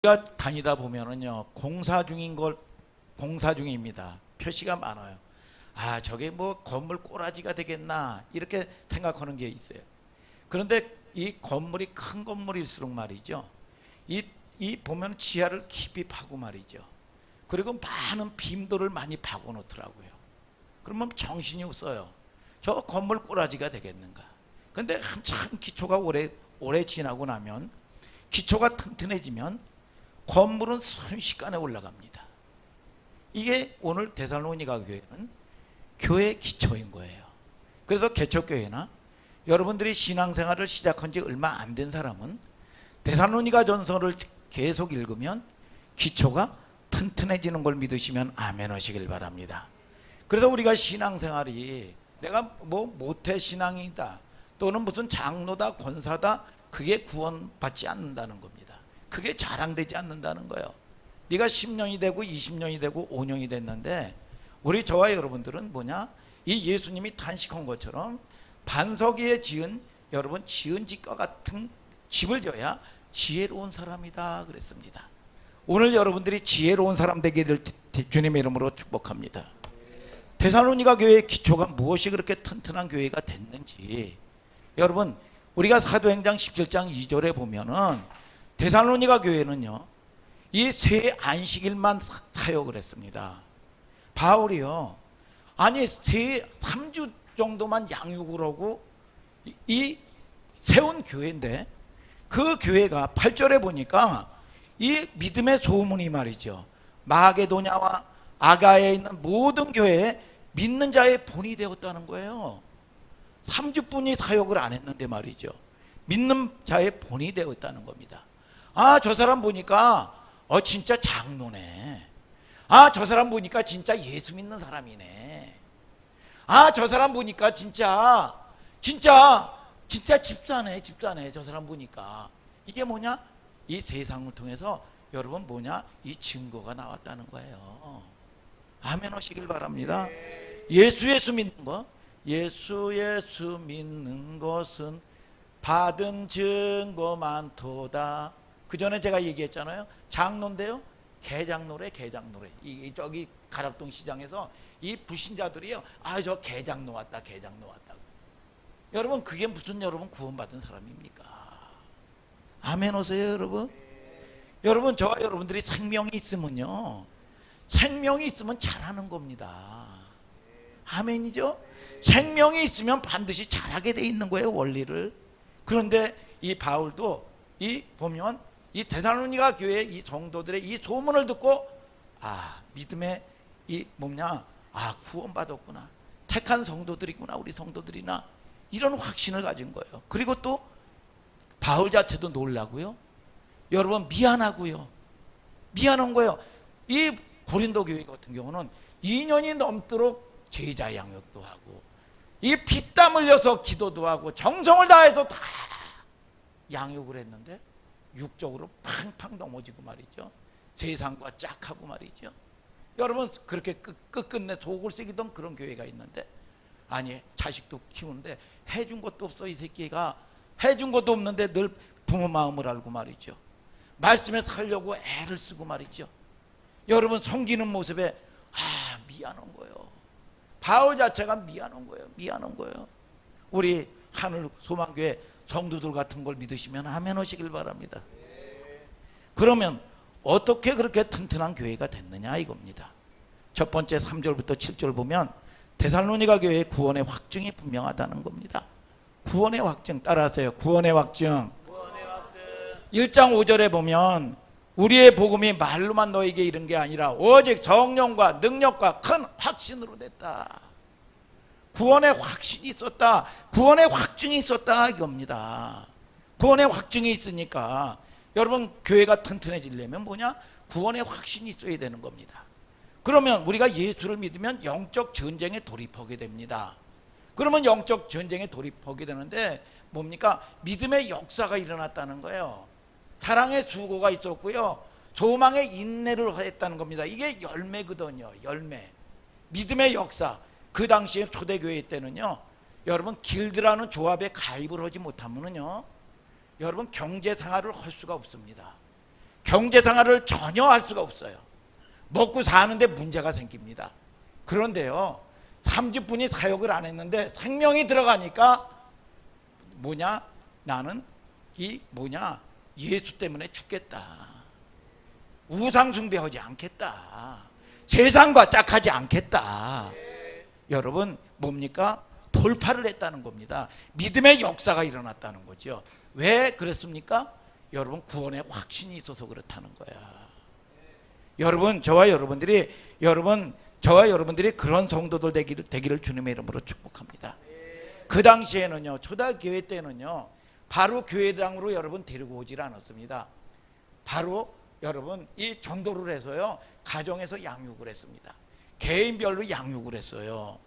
우리가 다니다 보면은요, 공사 중입니다. 표시가 많아요. 아, 저게 뭐 건물 꼬라지가 되겠나 이렇게 생각하는 게 있어요. 그런데 이 건물이 큰 건물일수록 말이죠, 이 보면 지하를 깊이 파고 말이죠, 그리고 많은 빔돌을 많이 파고 놓더라고요. 그러면 정신이 없어요. 저 건물 꼬라지가 되겠는가. 근데 한참 기초가 오래 지나고 나면, 기초가 튼튼해지면 건물은 순식간에 올라갑니다. 이게 오늘 데살로니가 교회는 교회 기초인 거예요. 그래서 개척교회나 여러분들이 신앙생활을 시작한 지 얼마 안 된 사람은 데살로니가 전서를 계속 읽으면 기초가 튼튼해지는 걸 믿으시면 아멘 하시길 바랍니다. 그래서 우리가 신앙생활이 내가 뭐 모태신앙이다 또는 무슨 장로다 권사다, 그게 구원받지 않는다는 겁니다. 그게 자랑되지 않는다는 거예요. 네가 10년이 되고 20년이 되고 5년이 됐는데, 우리 저와 여러분들은 뭐냐, 이 예수님이 탄식한 것처럼 반석 위에 지은, 여러분 지은 집과 같은 집을 져야 지혜로운 사람이다 그랬습니다. 오늘 여러분들이 지혜로운 사람 되게 될 주님의 이름으로 축복합니다. 데살로니가 교회의 기초가 무엇이 그렇게 튼튼한 교회가 됐는지, 여러분 우리가 사도행전 17장 2절에 보면은 데살로니가 교회는요, 이 세 안식일만 사역을 했습니다. 바울이요, 아니 3주 정도만 양육을 하고 이 세운 교회인데, 그 교회가 8절에 보니까 이 믿음의 소문이 말이죠, 마게도냐와 아가야에 있는 모든 교회에 믿는 자의 본이 되었다는 거예요. 3주뿐이 사역을 안 했는데 말이죠, 믿는 자의 본이 되었다는 겁니다. 아, 저 사람 보니까 진짜 장로네. 아, 저 사람 보니까 진짜 예수 믿는 사람이네. 아, 저 사람 보니까 진짜 집사네. 저 사람 보니까. 이게 뭐냐? 이 세상을 통해서 여러분 뭐냐? 이 증거가 나왔다는 거예요. 아멘 하시길 바랍니다. 예수 믿는 거, 예수 믿는 것은 받은 증거 많도다. 그 전에 제가 얘기했잖아요. 장로인데요, 개장로래. 저기 가락동 시장에서 이 불신자들이요, 아, 저 개장로 왔다. 여러분 그게 무슨 여러분 구원받은 사람입니까? 아멘 오세요 여러분. 여러분 저와 여러분들이 생명이 있으면요, 생명이 있으면 잘하는 겁니다. 아멘이죠? 생명이 있으면 반드시 잘하게 돼 있는 거예요, 원리를. 그런데 이 바울도 이 보면 이 데살로니가 교회 이 성도들의 이 소문을 듣고, 아, 믿음의 이 뭐냐, 아, 구원받았구나, 택한 성도들이구나, 우리 성도들이나, 이런 확신을 가진 거예요. 그리고 또 바울 자체도 놀라고요, 여러분 미안하고요, 미안한 거예요. 이 고린도 교회 같은 경우는 2년이 넘도록 제자 양육도 하고, 이 피땀 흘려서 기도도 하고 정성을 다해서 다 양육을 했는데 육적으로 팡팡 넘어지고 말이죠, 세상과 짝하고 말이죠. 여러분 그렇게 끝끝내 속을 새기던 그런 교회가 있는데, 아니 자식도 키우는데 해준 것도 없어. 이 새끼가 해준 것도 없는데 늘 부모 마음을 알고 말이죠, 말씀에 살려고 애를 쓰고 말이죠. 여러분 섬기는 모습에 미안한 거예요. 바울 자체가 미안한 거예요. 우리 하늘 소망교회 성도들 같은 걸 믿으시면 아멘 하시길 바랍니다. 그러면 어떻게 그렇게 튼튼한 교회가 됐느냐 이겁니다. 첫 번째 3절부터 7절 보면 데살로니가 교회의 구원의 확증이 분명하다는 겁니다. 구원의 확증 따라하세요. 구원의 확증. 1장 5절에 보면 우리의 복음이 말로만 너에게 이른 게 아니라 오직 성령과 능력과 큰 확신으로 됐다. 구원의 확신이 있었다, 구원의 확증이 있었다 이겁니다. 구원의 확증이 있으니까 여러분 교회가 튼튼해지려면 뭐냐, 구원의 확신이 있어야 되는 겁니다. 그러면 우리가 예수를 믿으면 영적 전쟁에 돌입하게 됩니다. 그러면 영적 전쟁에 돌입하게 되는데 뭡니까? 믿음의 역사가 일어났다는 거예요. 사랑의 수고가 있었고요, 소망의 인내를 했다는 겁니다. 이게 열매거든요, 열매. 믿음의 역사. 그 당시에 초대교회 때는요, 여러분 길드라는 조합에 가입을 하지 못하면은요, 여러분 경제 생활을 할 수가 없습니다. 경제생활을 전혀 할 수가 없어요. 먹고 사는데 문제가 생깁니다. 그런데요, 30분이 사역을 안 했는데 생명이 들어가니까 뭐냐? 나는 예수 때문에 죽겠다. 우상숭배하지 않겠다. 세상과 짝하지 않겠다. 여러분, 뭡니까? 돌파를 했다는 겁니다. 믿음의 역사가 일어났다는 거죠. 왜 그랬습니까? 여러분, 구원의 확신이 있어서 그렇다는 거야. 여러분, 저와 여러분들이 그런 성도들 되기를 주님의 이름으로 축복합니다. 그 당시에는요, 초대교회 때는요, 바로 교회당으로 여러분 데리고 오질 않았습니다. 바로 여러분 이 전도를 해서요, 가정에서 양육을 했습니다. 개인별로 양육을 했어요.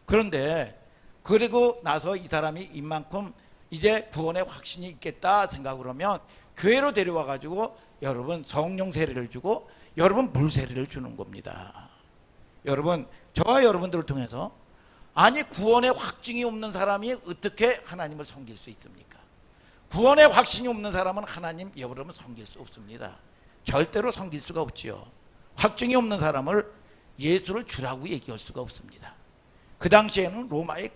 그런데 그리고 나서 이 사람이 이만큼 이제 구원의 확신이 있겠다 생각을 하면 교회로 데려와 가지고 여러분 성령 세례를 주고 여러분 물 세례를 주는 겁니다. 여러분, 저와 여러분들을 통해서 아니 구원의 확증이 없는 사람이 어떻게 하나님을 섬길 수 있습니까? 구원의 확신이 없는 사람은 하나님 여러분 섬길 수 없습니다. 절대로 섬길 수가 없지요. 확증이 없는 사람을 예수를 주라고 얘기할 수가 없습니다. 그 당시에는 로마의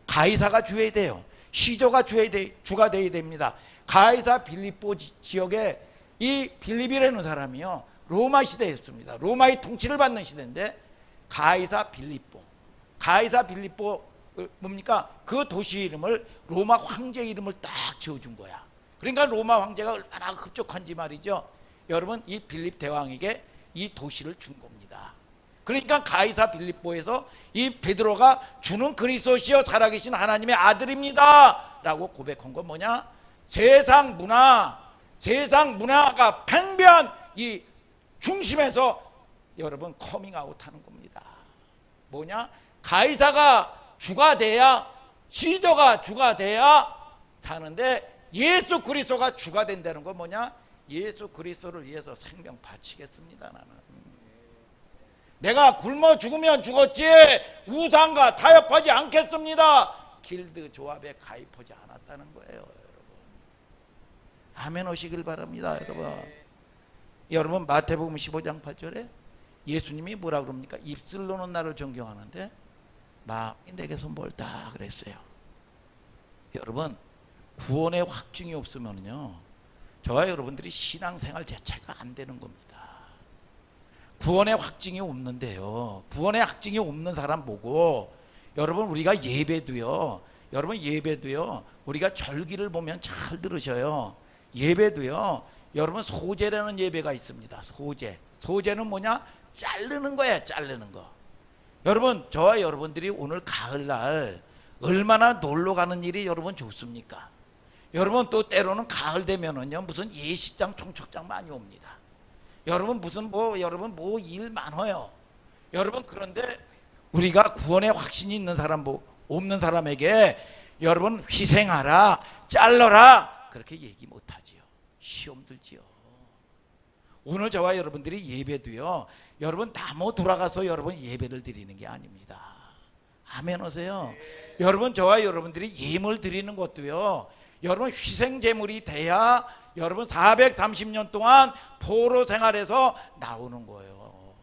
가이사가 주어야 돼요. 시조가 주가 되어야 됩니다. 가이사 빌립보 지역에 이 빌립이라는 사람이요, 로마 시대였습니다. 로마의 통치를 받는 시대인데 가이사 빌립보 뭡니까? 그 도시 이름을 로마 황제 이름을 딱 지어준 거야. 그러니까 로마 황제가 얼마나 흡족한지 말이죠. 여러분, 이 빌립 대왕에게 이 도시를 준 겁니다. 그러니까 가이사 빌립보에서 이 베드로가 주는 그리스도시여 살아계신 하나님의 아들입니다 라고 고백한 건 뭐냐? 세상 문화가 팽배한 이 중심에서 여러분 커밍아웃 하는 겁니다. 뭐냐? 가이사가 주가 돼야, 시저가 주가 돼야 사는데 예수 그리스도가 주가 된다는 건 뭐냐? 예수 그리스도를 위해서 생명 바치겠습니다. 나는 내가 굶어 죽으면 죽었지 우상과 타협하지 않겠습니다. 길드 조합에 가입하지 않았다는 거예요. 여러분, 아멘 오시길 바랍니다. 여러분 마태복음 15장 8절에 예수님이 뭐라 그럽니까? 입술로는 나를 존경하는데 마음이 내게서 멀다 그랬어요. 여러분, 구원의 확증이 없으면요, 저와 여러분들이 신앙생활 자체가 안 되는 겁니다. 구원의 확증이 없는데요, 구원의 확증이 없는 사람 보고 여러분 우리가 예배도요, 우리가 절기를 보면 잘 들으셔요. 예배도요, 여러분 소제라는 예배가 있습니다. 소제는 뭐냐? 자르는 거야, 자르는 거. 여러분, 저와 여러분들이 오늘 가을날 얼마나 놀러 가는 일이 여러분 좋습니까? 여러분 또 때로는 가을 되면은요, 무슨 예식장 총축장 많이 옵니다. 여러분 무슨 여러분 일 많아요. 여러분, 그런데 우리가 구원의 확신이 있는 사람 없는 사람에게 여러분 희생하라, 잘라라 그렇게 얘기 못하지요. 시험 들지요. 오늘 저와 여러분들이 예배도요, 여러분 나무 돌아가서 여러분 예배를 드리는 게 아닙니다. 아멘 오세요. 여러분, 저와 여러분들이 예물 드리는 것도요, 여러분 희생 제물이 돼야 여러분 430년 동안 포로 생활에서 나오는 거예요.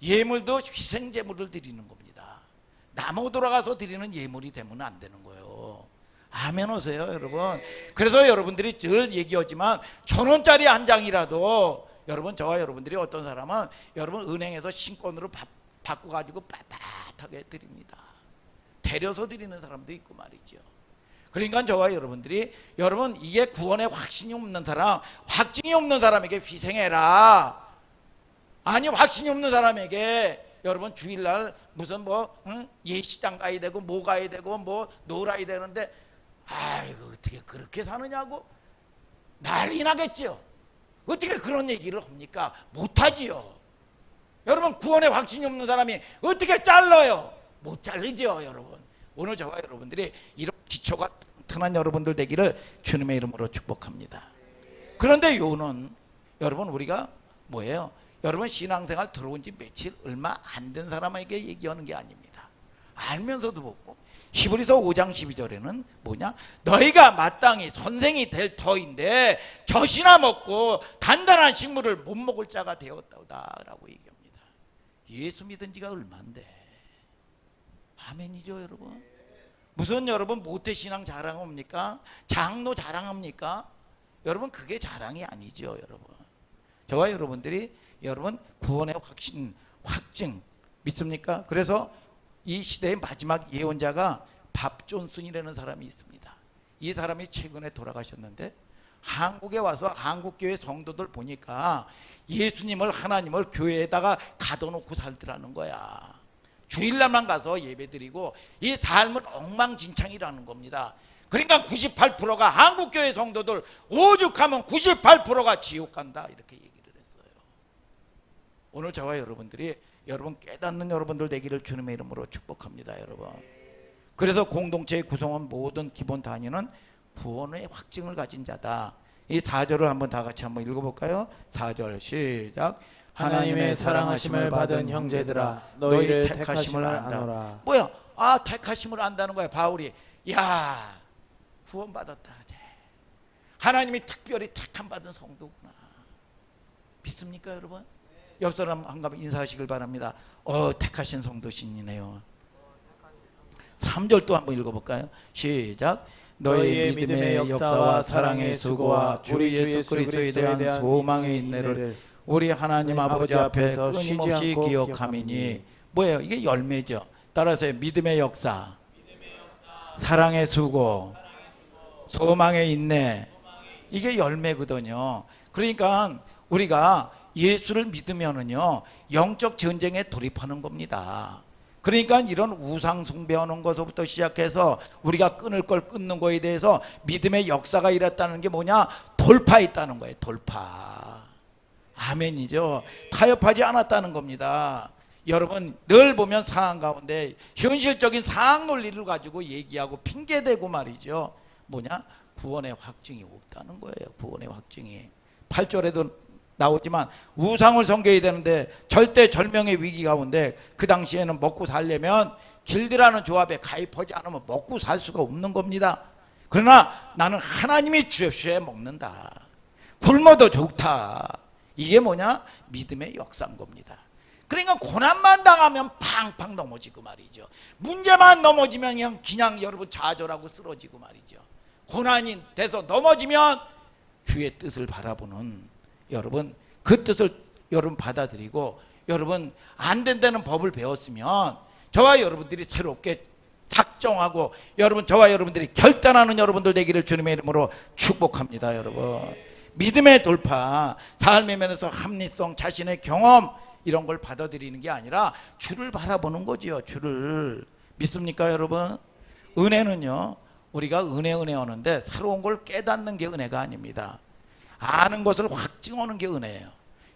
예물도 희생 제물을 드리는 겁니다. 나무 돌아가서 드리는 예물이 되면 안 되는 거예요. 아멘 오세요, 여러분. 그래서 여러분들이 늘 얘기하지만 1,000원짜리 한 장이라도 여러분, 저와 여러분들이 어떤 사람은 여러분 은행에서 신권으로 바꿔가지고 빳빳하게 드립니다. 데려서 드리는 사람도 있고 말이죠. 그러니까 저와 여러분들이 여러분 이게 구원의 확신이 없는 사람, 확증이 없는 사람에게 희생해라. 아니, 확신이 없는 사람에게 여러분 주일날 무슨 예식장 가야 되고 뭐 가야 되고 뭐 놀아야 되는데 아이고 어떻게 그렇게 사느냐고 난리 나겠죠. 어떻게 그런 얘기를 합니까? 못하지요. 여러분, 구원의 확신이 없는 사람이 어떻게 잘라요? 못 자르죠. 여러분, 오늘 저와 여러분들이 이런 기초가 튼튼한 여러분들 되기를 주님의 이름으로 축복합니다. 그런데 요는 여러분 우리가 뭐예요? 여러분 신앙생활 들어온 지 며칠 얼마 안 된 사람에게 얘기하는 게 아닙니다. 알면서도 보고 히브리서 5장 12절에는 뭐냐? 너희가 마땅히 선생이 될 터인데 젖이나 먹고 단단한 식물을 못 먹을 자가 되었다 라고 얘기합니다. 예수 믿은 지가 얼만데. 아멘이죠 여러분. 무슨 여러분 모태신앙 자랑합니까? 장로 자랑합니까? 여러분 그게 자랑이 아니죠 여러분. 저와 여러분들이 여러분 구원의 확증 믿습니까? 그래서 이 시대의 마지막 예언자가 밥 존슨이라는 사람이 있습니다. 이 사람이 최근에 돌아가셨는데 한국에 와서 한국교회 성도들 보니까 예수님을 하나님을 교회에다가 가둬놓고 살더라는 거야. 주일날만 가서 예배드리고 이 삶은 엉망진창이라는 겁니다. 그러니까 98%가 한국교회 성도들 오죽하면 98%가 지옥 간다 이렇게 얘기를 했어요. 오늘 저와 여러분들이 여러분 깨닫는 여러분들 되기를 주님의 이름으로 축복합니다 여러분. 그래서 공동체의 구성원 모든 기본 단위는 구원의 확증을 가진 자다. 이 4절을 한번 다 같이 한번 읽어볼까요? 4절 시작. 하나님의 사랑하심을 받은 형제들아 너희를 택하심을 아노라. 뭐야? 택하심을 안다는 거야. 바울이 야 구원받았다. 하나님이 특별히 택함 받은 성도구나. 믿습니까 여러분? 옆 사람 한번 인사하시길 바랍니다. 택하신 성도신이네요. 3절 또 한번 읽어볼까요? 시작. 너희 믿음의 역사와 사랑의 수고와 우리 예수 그리스도에 대한 소망의 인내를 우리 하나님 아버지 앞에서 끊임없이 기억함이니. 뭐예요? 이게 열매죠. 따라서 믿음의 역사, 사랑의 수고, 소망의 인내, 이게 열매거든요. 그러니까 우리가 예수를 믿으면은요 영적 전쟁에 돌입하는 겁니다. 그러니까 이런 우상 숭배하는 것부터 시작해서 우리가 끊을 걸 끊는 거에 대해서 믿음의 역사가 일었다는 게 뭐냐? 돌파했다는 거예요. 돌파. 아멘이죠. 타협하지 않았다는 겁니다. 여러분 늘 보면 상황 가운데 현실적인 상황 논리를 가지고 얘기하고 핑계대고 말이죠. 뭐냐? 구원의 확증이 없다는 거예요. 구원의 확증이. 8절에도 나오지만 우상을 섬겨야 되는데 절대절명의 위기 가운데 그 당시에는 먹고 살려면 길드라는 조합에 가입하지 않으면 먹고 살 수가 없는 겁니다. 그러나 나는 하나님이 주셔야 먹는다. 굶어도 좋다. 이게 뭐냐? 믿음의 역사인 겁니다. 그러니까 고난만 당하면 팡팡 넘어지고 말이죠. 문제만 넘어지면 그냥 여러분 좌절하고 쓰러지고 말이죠. 고난이 돼서 넘어지면 주의 뜻을 바라보는 여러분 그 뜻을 여러분 받아들이고 여러분 안 된다는 법을 배웠으면 저와 여러분들이 새롭게 작정하고 여러분 저와 여러분들이 결단하는 여러분들 되기를 주님의 이름으로 축복합니다. 여러분 믿음의 돌파, 삶의 면에서 합리성, 자신의 경험 이런 걸 받아들이는 게 아니라 주를 바라보는 거지요. 주를. 믿습니까 여러분? 은혜는요 우리가 은혜 하는데 새로운 걸 깨닫는 게 은혜가 아닙니다. 아는 것을 확증하는 게 은혜예요.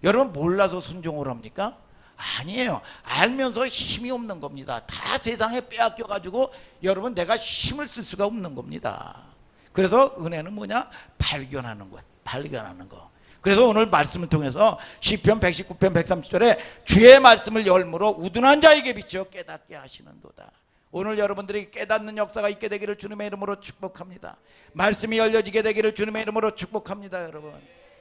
여러분 몰라서 순종을 합니까? 아니에요. 알면서 힘이 없는 겁니다. 다 세상에 빼앗겨 가지고 여러분 내가 힘을 쓸 수가 없는 겁니다. 그래서 은혜는 뭐냐? 발견하는 것. 발견하는 거. 그래서 오늘 말씀을 통해서 시편 119편 130절에 주의 말씀을 열무로 우둔한 자에게 비춰 깨닫게 하시는도다. 오늘 여러분들이 깨닫는 역사가 있게 되기를 주님의 이름으로 축복합니다. 말씀이 열려지게 되기를 주님의 이름으로 축복합니다. 여러분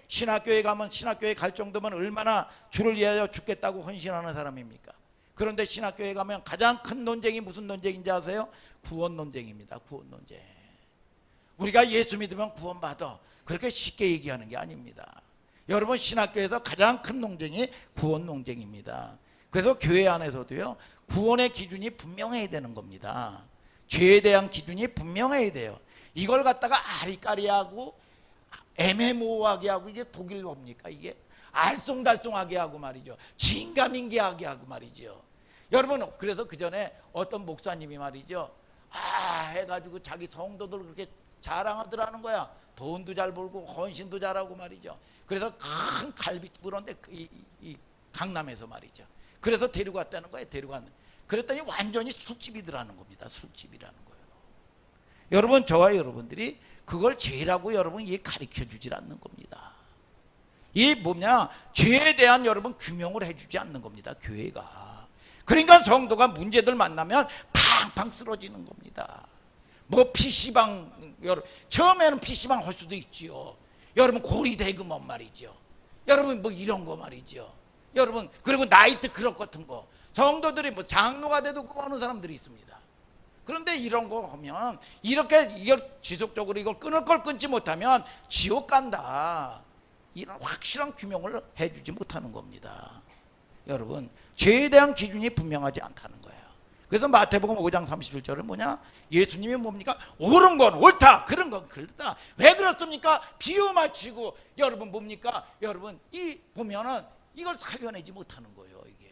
신학교에 가면 신학교에 갈 정도면 얼마나 주를 위하여 죽겠다고 헌신하는 사람입니까? 그런데 신학교에 가면 가장 큰 논쟁이 무슨 논쟁인지 아세요? 구원 논쟁입니다. 구원 논쟁. 우리가 예수 믿으면 구원받아 그렇게 쉽게 얘기하는 게 아닙니다. 여러분 신학교에서 가장 큰 논쟁이 구원 논쟁입니다. 그래서 교회 안에서도요 구원의 기준이 분명해야 되는 겁니다. 죄에 대한 기준이 분명해야 돼요. 이걸 갖다가 아리까리하고 애매모호하게 하고 이게 독일어입니까? 이게 알쏭달쏭하게 하고 말이죠. 진감인계하게 하고 말이죠. 여러분 그래서 그 전에 어떤 목사님이 말이죠 해가지고 자기 성도들 그렇게 자랑하더라는 거야. 돈도 잘 벌고 헌신도 잘하고 말이죠. 그래서 큰 갈비집 그런데 이 강남에서 말이죠. 그래서 데리고 왔다는 거예요. 데리고 왔는. 그랬더니 완전히 술집이더라는 겁니다. 술집이라는 거예요. 여러분 저와 여러분들이 그걸 죄라고 여러분 이게 가르쳐 주질 않는 겁니다. 이 뭐냐 죄에 대한 여러분 규명을 해주지 않는 겁니다. 교회가. 그러니까 성도가 문제들 만나면 팡팡 쓰러지는 겁니다. 뭐 PC방, 처음에는 PC방 할 수도 있지요. 여러분 고리대금업 말이죠. 여러분 뭐 이런 거 말이죠. 여러분 그리고 나이트 클럽 같은 거 성도들이 뭐 장로가 돼도 그거 하는 사람들이 있습니다. 그런데 이런 거 하면 이렇게 이걸 지속적으로 이걸 끊을 걸 끊지 못하면 지옥 간다. 이런 확실한 규명을 해주지 못하는 겁니다. 여러분 죄에 대한 기준이 분명하지 않다는 거예요. 그래서 마태복음 5장 31절은 뭐냐? 예수님이 뭡니까? 옳은 건 옳다, 그런 건 그렇다. 왜 그렇습니까? 비유 맞추고 여러분 뭡니까? 여러분 이 보면은 이걸 살려내지 못하는 거예요. 이게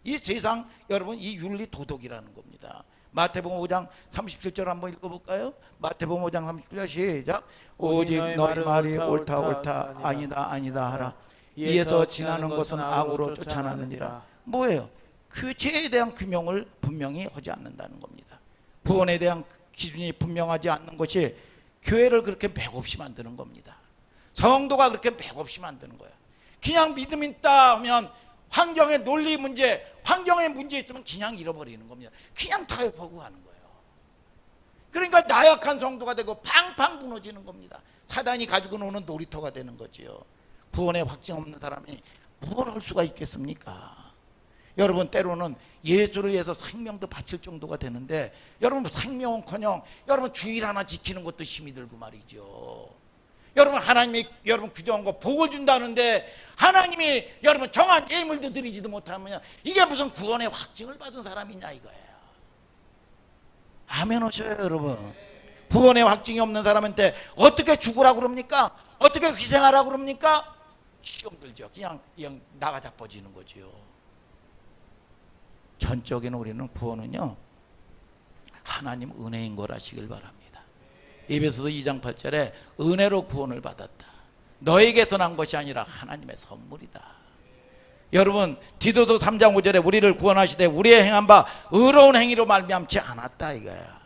이 세상 여러분 이 윤리 도덕이라는 겁니다. 마태복음 5장 37절 한번 읽어볼까요? 마태복음 5장 37절 시작. 오직 너희 말이 옳다 옳다 아니다 아니다 하라. 이에서 지나는 것은 악으로 쫓아나느니라. 뭐예요? 그 죄에 대한 규명을 분명히 하지 않는다는 겁니다. 구원에 대한 기준이 분명하지 않는 것이 교회를 그렇게 맥없이 만드는 겁니다. 성도가 그렇게 맥없이 만드는 거예요. 그냥 믿음 있다 하면 환경의 논리 문제, 환경에 문제 있으면 그냥 잃어버리는 겁니다. 그냥 타협하고 하는 거예요. 그러니까 나약한 성도가 되고 팡팡 무너지는 겁니다. 사단이 가지고 노는 놀이터가 되는 거지요. 구원에 확증 없는 사람이 뭘 할 수가 있겠습니까? 여러분 때로는 예수를 위해서 생명도 바칠 정도가 되는데 여러분 생명은커녕 여러분 주일 하나 지키는 것도 힘이 들고 말이죠. 여러분 하나님이 여러분 규정한 거 복을 준다는데 하나님이 여러분 정한 예물도 드리지도 못하면 이게 무슨 구원의 확증을 받은 사람이냐 이거예요. 아멘 하셔요 여러분. 구원의 확증이 없는 사람한테 어떻게 죽으라고 그럽니까? 어떻게 희생하라고 그럽니까? 시험 들죠. 그냥 나가 자빠지는 거죠. 전적인 우리는 구원은요 하나님 은혜인 걸 아시길 바랍니다. 에베소서 2장 8절에 은혜로 구원을 받았다. 너에게서 난 것이 아니라 하나님의 선물이다. 여러분 디도서 3장 5절에 우리를 구원하시되 우리의 행한 바 의로운 행위로 말미암지 않았다 이거야.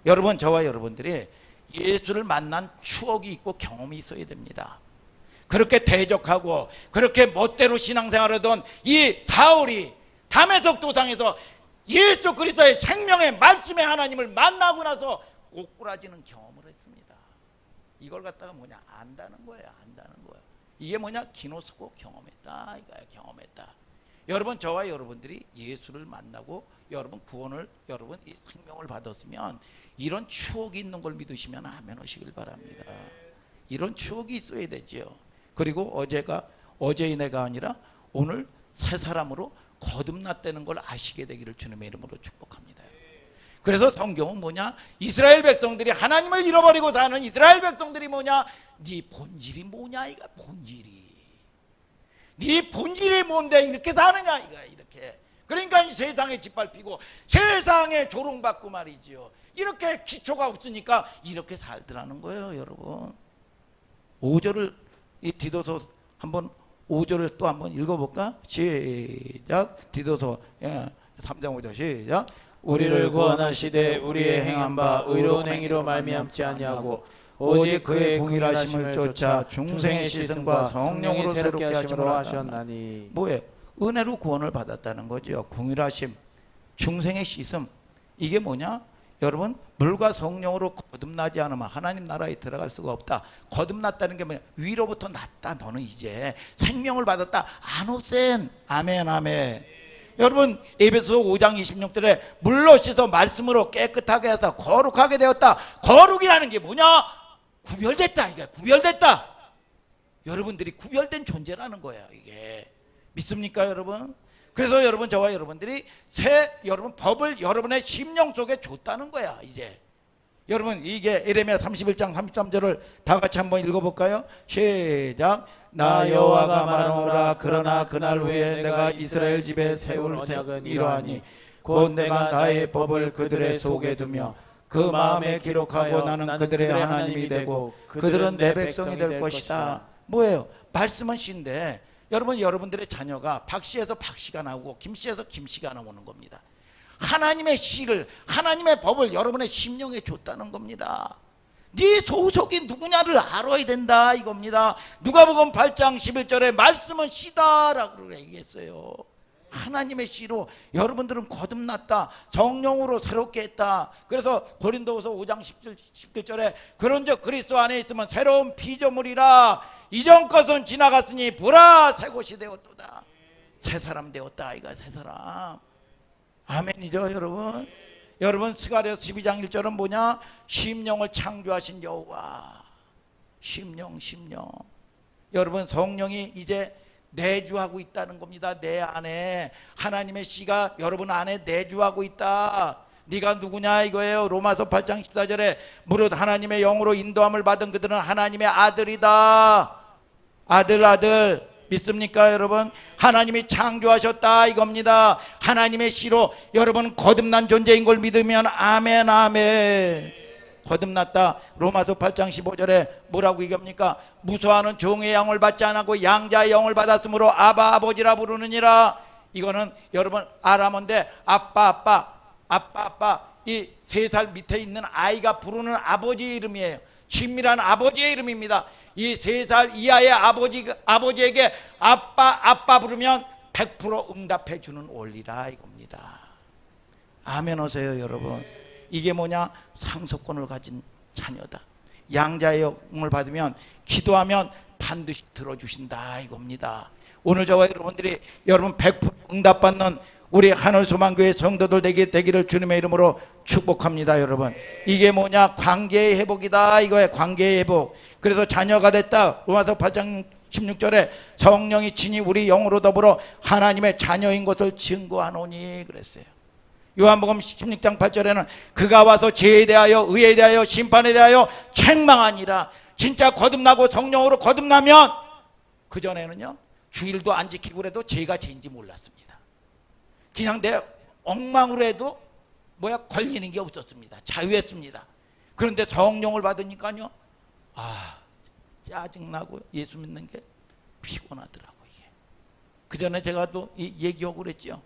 여러분 저와 여러분들이 예수를 만난 추억이 있고 경험이 있어야 됩니다. 그렇게 대적하고 그렇게 멋대로 신앙생활하던 이 사울이 다메섹 도상에서 예수 그리스도의 생명의 말씀의 하나님을 만나고 나서 꼬꾸라지는 경험을 했습니다. 이걸 갖다가 뭐냐 안다는 거예요. 안다는 거예요. 이게 뭐냐 기노스코 경험했다 이거야. 경험했다. 여러분 저와 여러분들이 예수를 만나고 여러분 구원을 여러분 이 생명을 받았으면 이런 추억이 있는 걸 믿으시면 아멘 하시길 바랍니다. 이런 추억이 있어야 되지요. 그리고 어제의 내가 아니라 오늘 새 사람으로 거듭났다는 걸 아시게 되기를 주님의 이름으로 축복합니다. 그래서 성경은 뭐냐? 이스라엘 백성들이 하나님을 잃어버리고 사는 이스라엘 백성들이 뭐냐? 네 본질이 뭐냐 이가 본질이. 네 본질이 뭔데 이렇게 사느냐 이가 이렇게. 그러니까 이 세상에 짓밟히고 세상에 조롱받고 말이지요. 이렇게 기초가 없으니까 이렇게 살더라는 거예요, 여러분. 5절을 이 디도서 한번 5절을 또 한번 읽어볼까? 시작. 디도서 3장 5절 시작. 우리를 구원하시되 우리의 행한 바 의로운 행위로 말미암지 아니하고 오직 그의 공의하심을 쫓아 중생의 시승과 성령으로 새롭게 하심으로 하셨나니. 뭐예요? 은혜로 구원을 받았다는 거죠. 공의하심, 중생의 씻음. 이게 뭐냐? 여러분 물과 성령으로 거듭나지 않으면 하나님 나라에 들어갈 수가 없다. 거듭났다는 게 뭐냐? 위로부터 났다. 너는 이제 생명을 받았다. 아노센. 아멘 아멘. 여러분 에베소 5장 26절에 물로 씻어 말씀으로 깨끗하게 해서 거룩하게 되었다. 거룩이라는 게 뭐냐? 구별됐다. 이게 구별됐다. 여러분들이 구별된 존재라는 거예요. 이게 믿습니까 여러분? 그래서 여러분 저와 여러분들이 여러분 법을 여러분의 심령 속에 줬다는 거야. 이제 여러분 이게 에레미야 31장 33절을 다 같이 한번 읽어볼까요? 시작. 나 여호와가 말하노라. 그러나 그날 후에 내가 이스라엘 집에 세울 언약은 이러하니 곧 내가 나의 법을 그들의 속에 두며 그 마음에 기록하고 나는 그들의 하나님이 되고 그들은 내 백성이 될 것이다. 뭐예요? 말씀은 씨인데 여러분 여러분들의 자녀가 박씨에서 박씨가 나오고 김씨에서 김씨가 나오는 겁니다. 하나님의 씨를 하나님의 법을 여러분의 심령에 줬다는 겁니다. 네 소속이 누구냐를 알아야 된다 이겁니다. 누가복음 8장 11절에 말씀은 씨다라고 얘기했어요. 하나님의 씨로 여러분들은 거듭났다. 성령으로 새롭게 했다. 그래서 고린도후서 5장 17절에 그런즉 그리스도 안에 있으면 새로운 피조물이라. 이전 것은 지나갔으니 보라 새 것이 되었도다. 새 사람 되었다. 이가 새 사람. 아멘이죠 여러분. 여러분 스가랴서 12장 1절은 뭐냐? 심령을 창조하신 여호와. 심령. 여러분 성령이 이제 내주하고 있다는 겁니다. 내 안에 하나님의 씨가 여러분 안에 내주하고 있다. 네가 누구냐 이거예요. 로마서 8장 14절에 무릇 하나님의 영으로 인도함을 받은 그들은 하나님의 아들이다. 아들 믿습니까 여러분? 하나님이 창조하셨다 이겁니다. 하나님의 씨로 여러분 거듭난 존재인 걸 믿으면 아멘. 거듭났다. 로마서 8장 15절에 뭐라고 얘기합니까? 무소하는 종의 영을 받지 않고 양자의 영을 받았으므로 아바 아버지라 부르느니라. 이거는 여러분 아람어인데 아빠 이 3살 밑에 있는 아이가 부르는 아버지 이름이에요. 친밀한 아버지의 이름입니다. 이 3살 이하의 아버지에게 아빠 부르면 100% 응답해 주는 원리라 이겁니다. 아멘 하세요 여러분. 이게 뭐냐? 상속권을 가진 자녀다. 양자의 영을 받으면 기도하면 반드시 들어주신다 이겁니다. 오늘 저와 여러분들이 여러분 100% 응답받는 우리 하늘소망교회 성도들 되기를 주님의 이름으로 축복합니다. 여러분 이게 뭐냐? 관계의 회복이다 이거예요. 관계의 회복. 그래서 자녀가 됐다. 로마서 8장 16절에 성령이 친히 우리 영으로 더불어 하나님의 자녀인 것을 증거하노니 그랬어요. 요한복음 16장 8절에는 그가 와서 죄에 대하여 의에 대하여 심판에 대하여 책망하니라. 진짜 거듭나고 성령으로 거듭나면 그전에는요 주일도 안 지키고 그래도 죄가 죄인지 몰랐습니다. 그냥 내 엉망으로 해도 걸리는 게 없었습니다. 자유했습니다. 그런데 성령을 받으니까요 짜증나고 예수 믿는 게 피곤하더라고요. 이게 그전에 제가 또 얘기하고 그랬죠.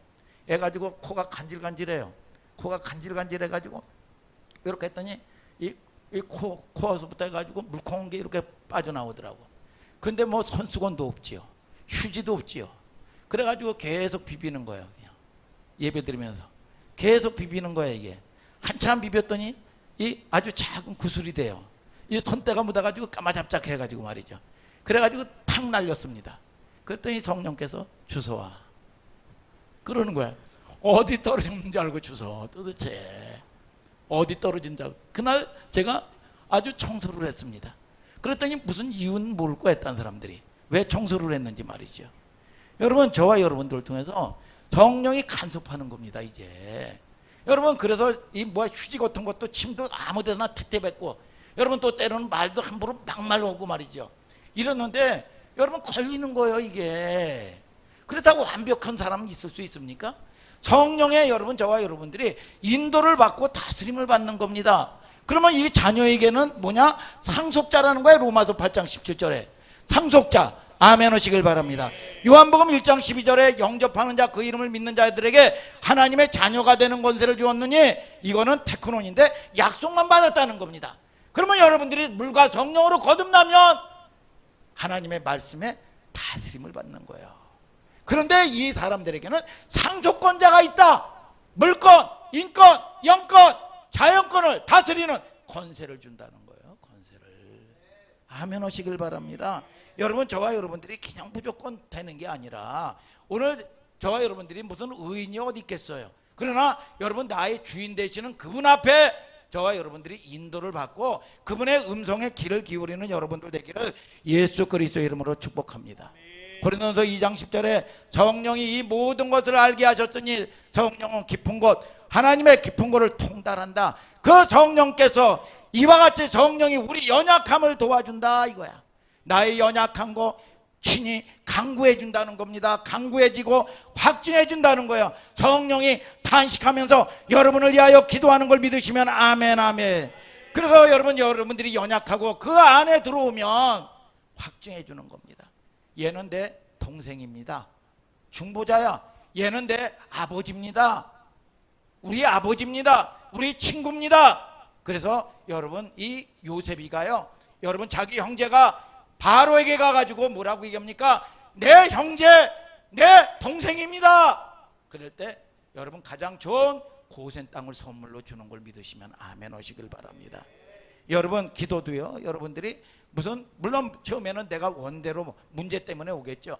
해가지고 코가 간질간질해요. 코가 간질간질해가지고 이렇게 했더니 이 코에서부터 해가지고 물컹한 게 이렇게 빠져나오더라고. 근데 손수건도 없지요. 휴지도 없지요. 그래가지고 계속 비비는 거예요. 그냥 예배 드리면서 계속 비비는 거예요. 이게 한참 비볐더니 이 아주 작은 구슬이 돼요. 이 손때가 묻어가지고 까마잡잡해가지고 말이죠. 그래가지고 탁 날렸습니다. 그랬더니 성령께서 주워와 그러는 거야. 어디 떨어진 줄 알고 주워. 도대체 어디 떨어진 줄 알고. 그날 제가 아주 청소를 했습니다. 그랬더니 무슨 이유는 모를 거야 했던 사람들이 왜 청소를 했는지 말이죠. 여러분 저와 여러분들을 통해서 성령이 간섭하는 겁니다. 이제 여러분 그래서 이 휴지 같은 것도 침도 아무데나 tet대뱉고 여러분 또 때로는 말도 함부로 막말 오고 말이죠. 이러는데 여러분 걸리는 거예요 이게. 그렇다고 완벽한 사람은 있을 수 있습니까? 성령의 여러분 저와 여러분들이 인도를 받고 다스림을 받는 겁니다. 그러면 이 자녀에게는 뭐냐? 상속자라는 거예요. 로마서 8장 17절에 상속자. 아멘 하시길 바랍니다. 요한복음 1장 12절에 영접하는 자 그 이름을 믿는 자들에게 하나님의 자녀가 되는 권세를 주었느니 이거는 테크논인데 약속만 받았다는 겁니다. 그러면 여러분들이 물과 성령으로 거듭나면 하나님의 말씀에 다스림을 받는 거예요. 그런데 이 사람들에게는 상속권자가 있다. 물권, 인권, 영권, 자연권을 다스리는 권세를 준다는 거예요. 권세를. 아멘 하시길 바랍니다. 여러분 저와 여러분들이 그냥 무조건 되는 게 아니라 오늘 저와 여러분들이 무슨 의인이 어디 있겠어요. 그러나 여러분 나의 주인 되시는 그분 앞에 저와 여러분들이 인도를 받고 그분의 음성에 귀를 기울이는 여러분들 되기를 예수 그리스도의 이름으로 축복합니다. 고린도서 2장 10절에 성령이 이 모든 것을 알게 하셨더니 성령은 깊은 곳 하나님의 깊은 곳을 통달한다. 그 성령께서 이와 같이 성령이 우리 연약함을 도와준다 이거야. 나의 연약한 거 친히 강구해 준다는 겁니다. 강구해지고 확증해 준다는 거예요. 성령이 탄식하면서 여러분을 위하여 기도하는 걸 믿으시면 아멘 아멘. 그래서 여러분들이 연약하고 그 안에 들어오면 확증해 주는 겁니다. 얘는 내 동생입니다. 중보자야. 얘는 내 아버지입니다. 우리 아버지입니다. 우리 친구입니다. 그래서 여러분 이 요셉이가요. 여러분 자기 형제가 바로에게 가가지고 뭐라고 얘기합니까? 내 형제, 내 동생입니다. 그럴 때 여러분 가장 좋은 고센 땅을 선물로 주는 걸 믿으시면 아멘 하시길 바랍니다. 여러분 기도도요, 여러분들이 물론 처음에는 내가 원대로 문제 때문에 오겠죠.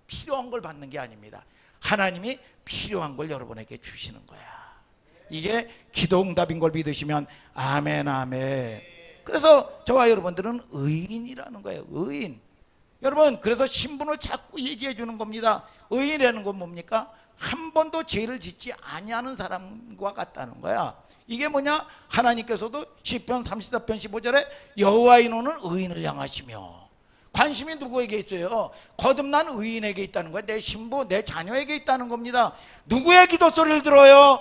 필요한 걸 받는 게 아닙니다. 하나님이 필요한 걸 여러분에게 주시는 거야. 이게 기도 응답인 걸 믿으시면 아멘 아멘. 그래서 저와 여러분들은 의인이라는 거예요. 의인. 여러분 그래서 신분을 자꾸 얘기해 주는 겁니다. 의인이라는 건 뭡니까? 한 번도 죄를 짓지 아니하는 사람과 같다는 거야. 이게 뭐냐? 하나님께서도 시편 34편 15절에 여호와의 눈은 의인을 향하시며, 관심이 누구에게 있어요? 거듭난 의인에게 있다는 거야. 내 신부, 내 자녀에게 있다는 겁니다. 누구의 기도 소리를 들어요?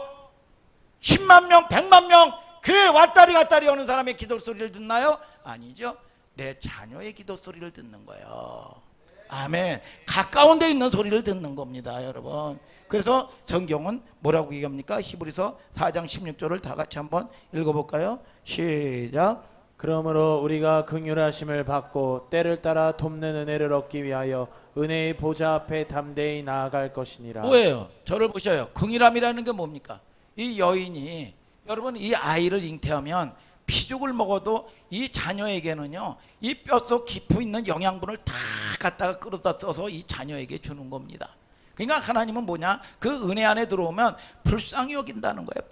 10만 명, 100만 명 교회 왔다리 갔다리 오는 사람의 기도 소리를 듣나요? 아니죠. 내 자녀의 기도 소리를 듣는 거예요. 아멘. 가까운 데 있는 소리를 듣는 겁니다, 여러분. 그래서 성경은 뭐라고 얘기합니까? 히브리서 4장 16절을 다 같이 한번 읽어볼까요? 시작. 그러므로 우리가 긍휼하심을 받고 때를 따라 돕는 은혜를 얻기 위하여 은혜의 보좌 앞에 담대히 나아갈 것이니라. 뭐예요? 저를 보셔요. 긍휼함이라는 게 뭡니까? 이 여인이, 여러분 이 아이를 잉태하면 피죽을 먹어도 이 자녀에게는요, 이 뼛속 깊이 있는 영양분을 다 갖다가 끌어다 써서 이 자녀에게 주는 겁니다. 그러니까 하나님은 뭐냐? 그 은혜 안에 들어오면 불쌍히 여긴다는 거예요.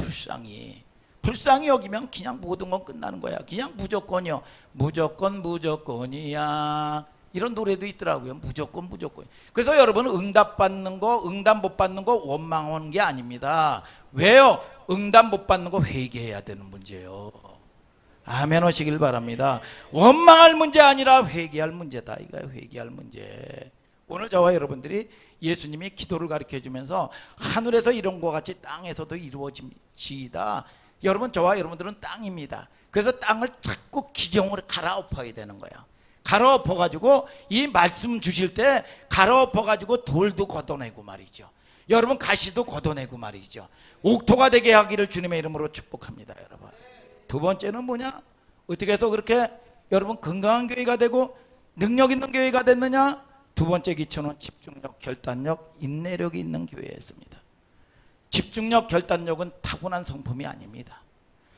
불쌍히 여기면 그냥 모든 건 끝나는 거야. 그냥 무조건이요. 무조건이야. 이런 노래도 있더라고요. 무조건. 그래서 여러분 응답 받는 거, 응답 못 받는 거 원망하는 게 아닙니다. 왜요? 응답 못 받는 거 회개해야 되는 문제예요. 아멘 하시길 바랍니다. 원망할 문제 아니라 회개할 문제다. 이거예요. 회개할 문제. 오늘 저와 여러분들이 예수님이 기도를 가르쳐 주면서 하늘에서 이런 것 같이 땅에서도 이루어지다. 여러분 저와 여러분들은 땅입니다. 그래서 땅을 자꾸 기경으로 갈아엎어야 되는 거예요. 갈아엎어 가지고 이 말씀 주실 때 갈아엎어 가지고 돌도 걷어내고 말이죠. 여러분 가시도 걷어내고 말이죠. 옥토가 되게 하기를 주님의 이름으로 축복합니다, 여러분. 두 번째는 뭐냐? 어떻게 해서 그렇게 여러분 건강한 교회가 되고 능력 있는 교회가 됐느냐? 두 번째 기초는 집중력, 결단력, 인내력이 있는 교회였습니다. 집중력, 결단력은 타고난 성품이 아닙니다.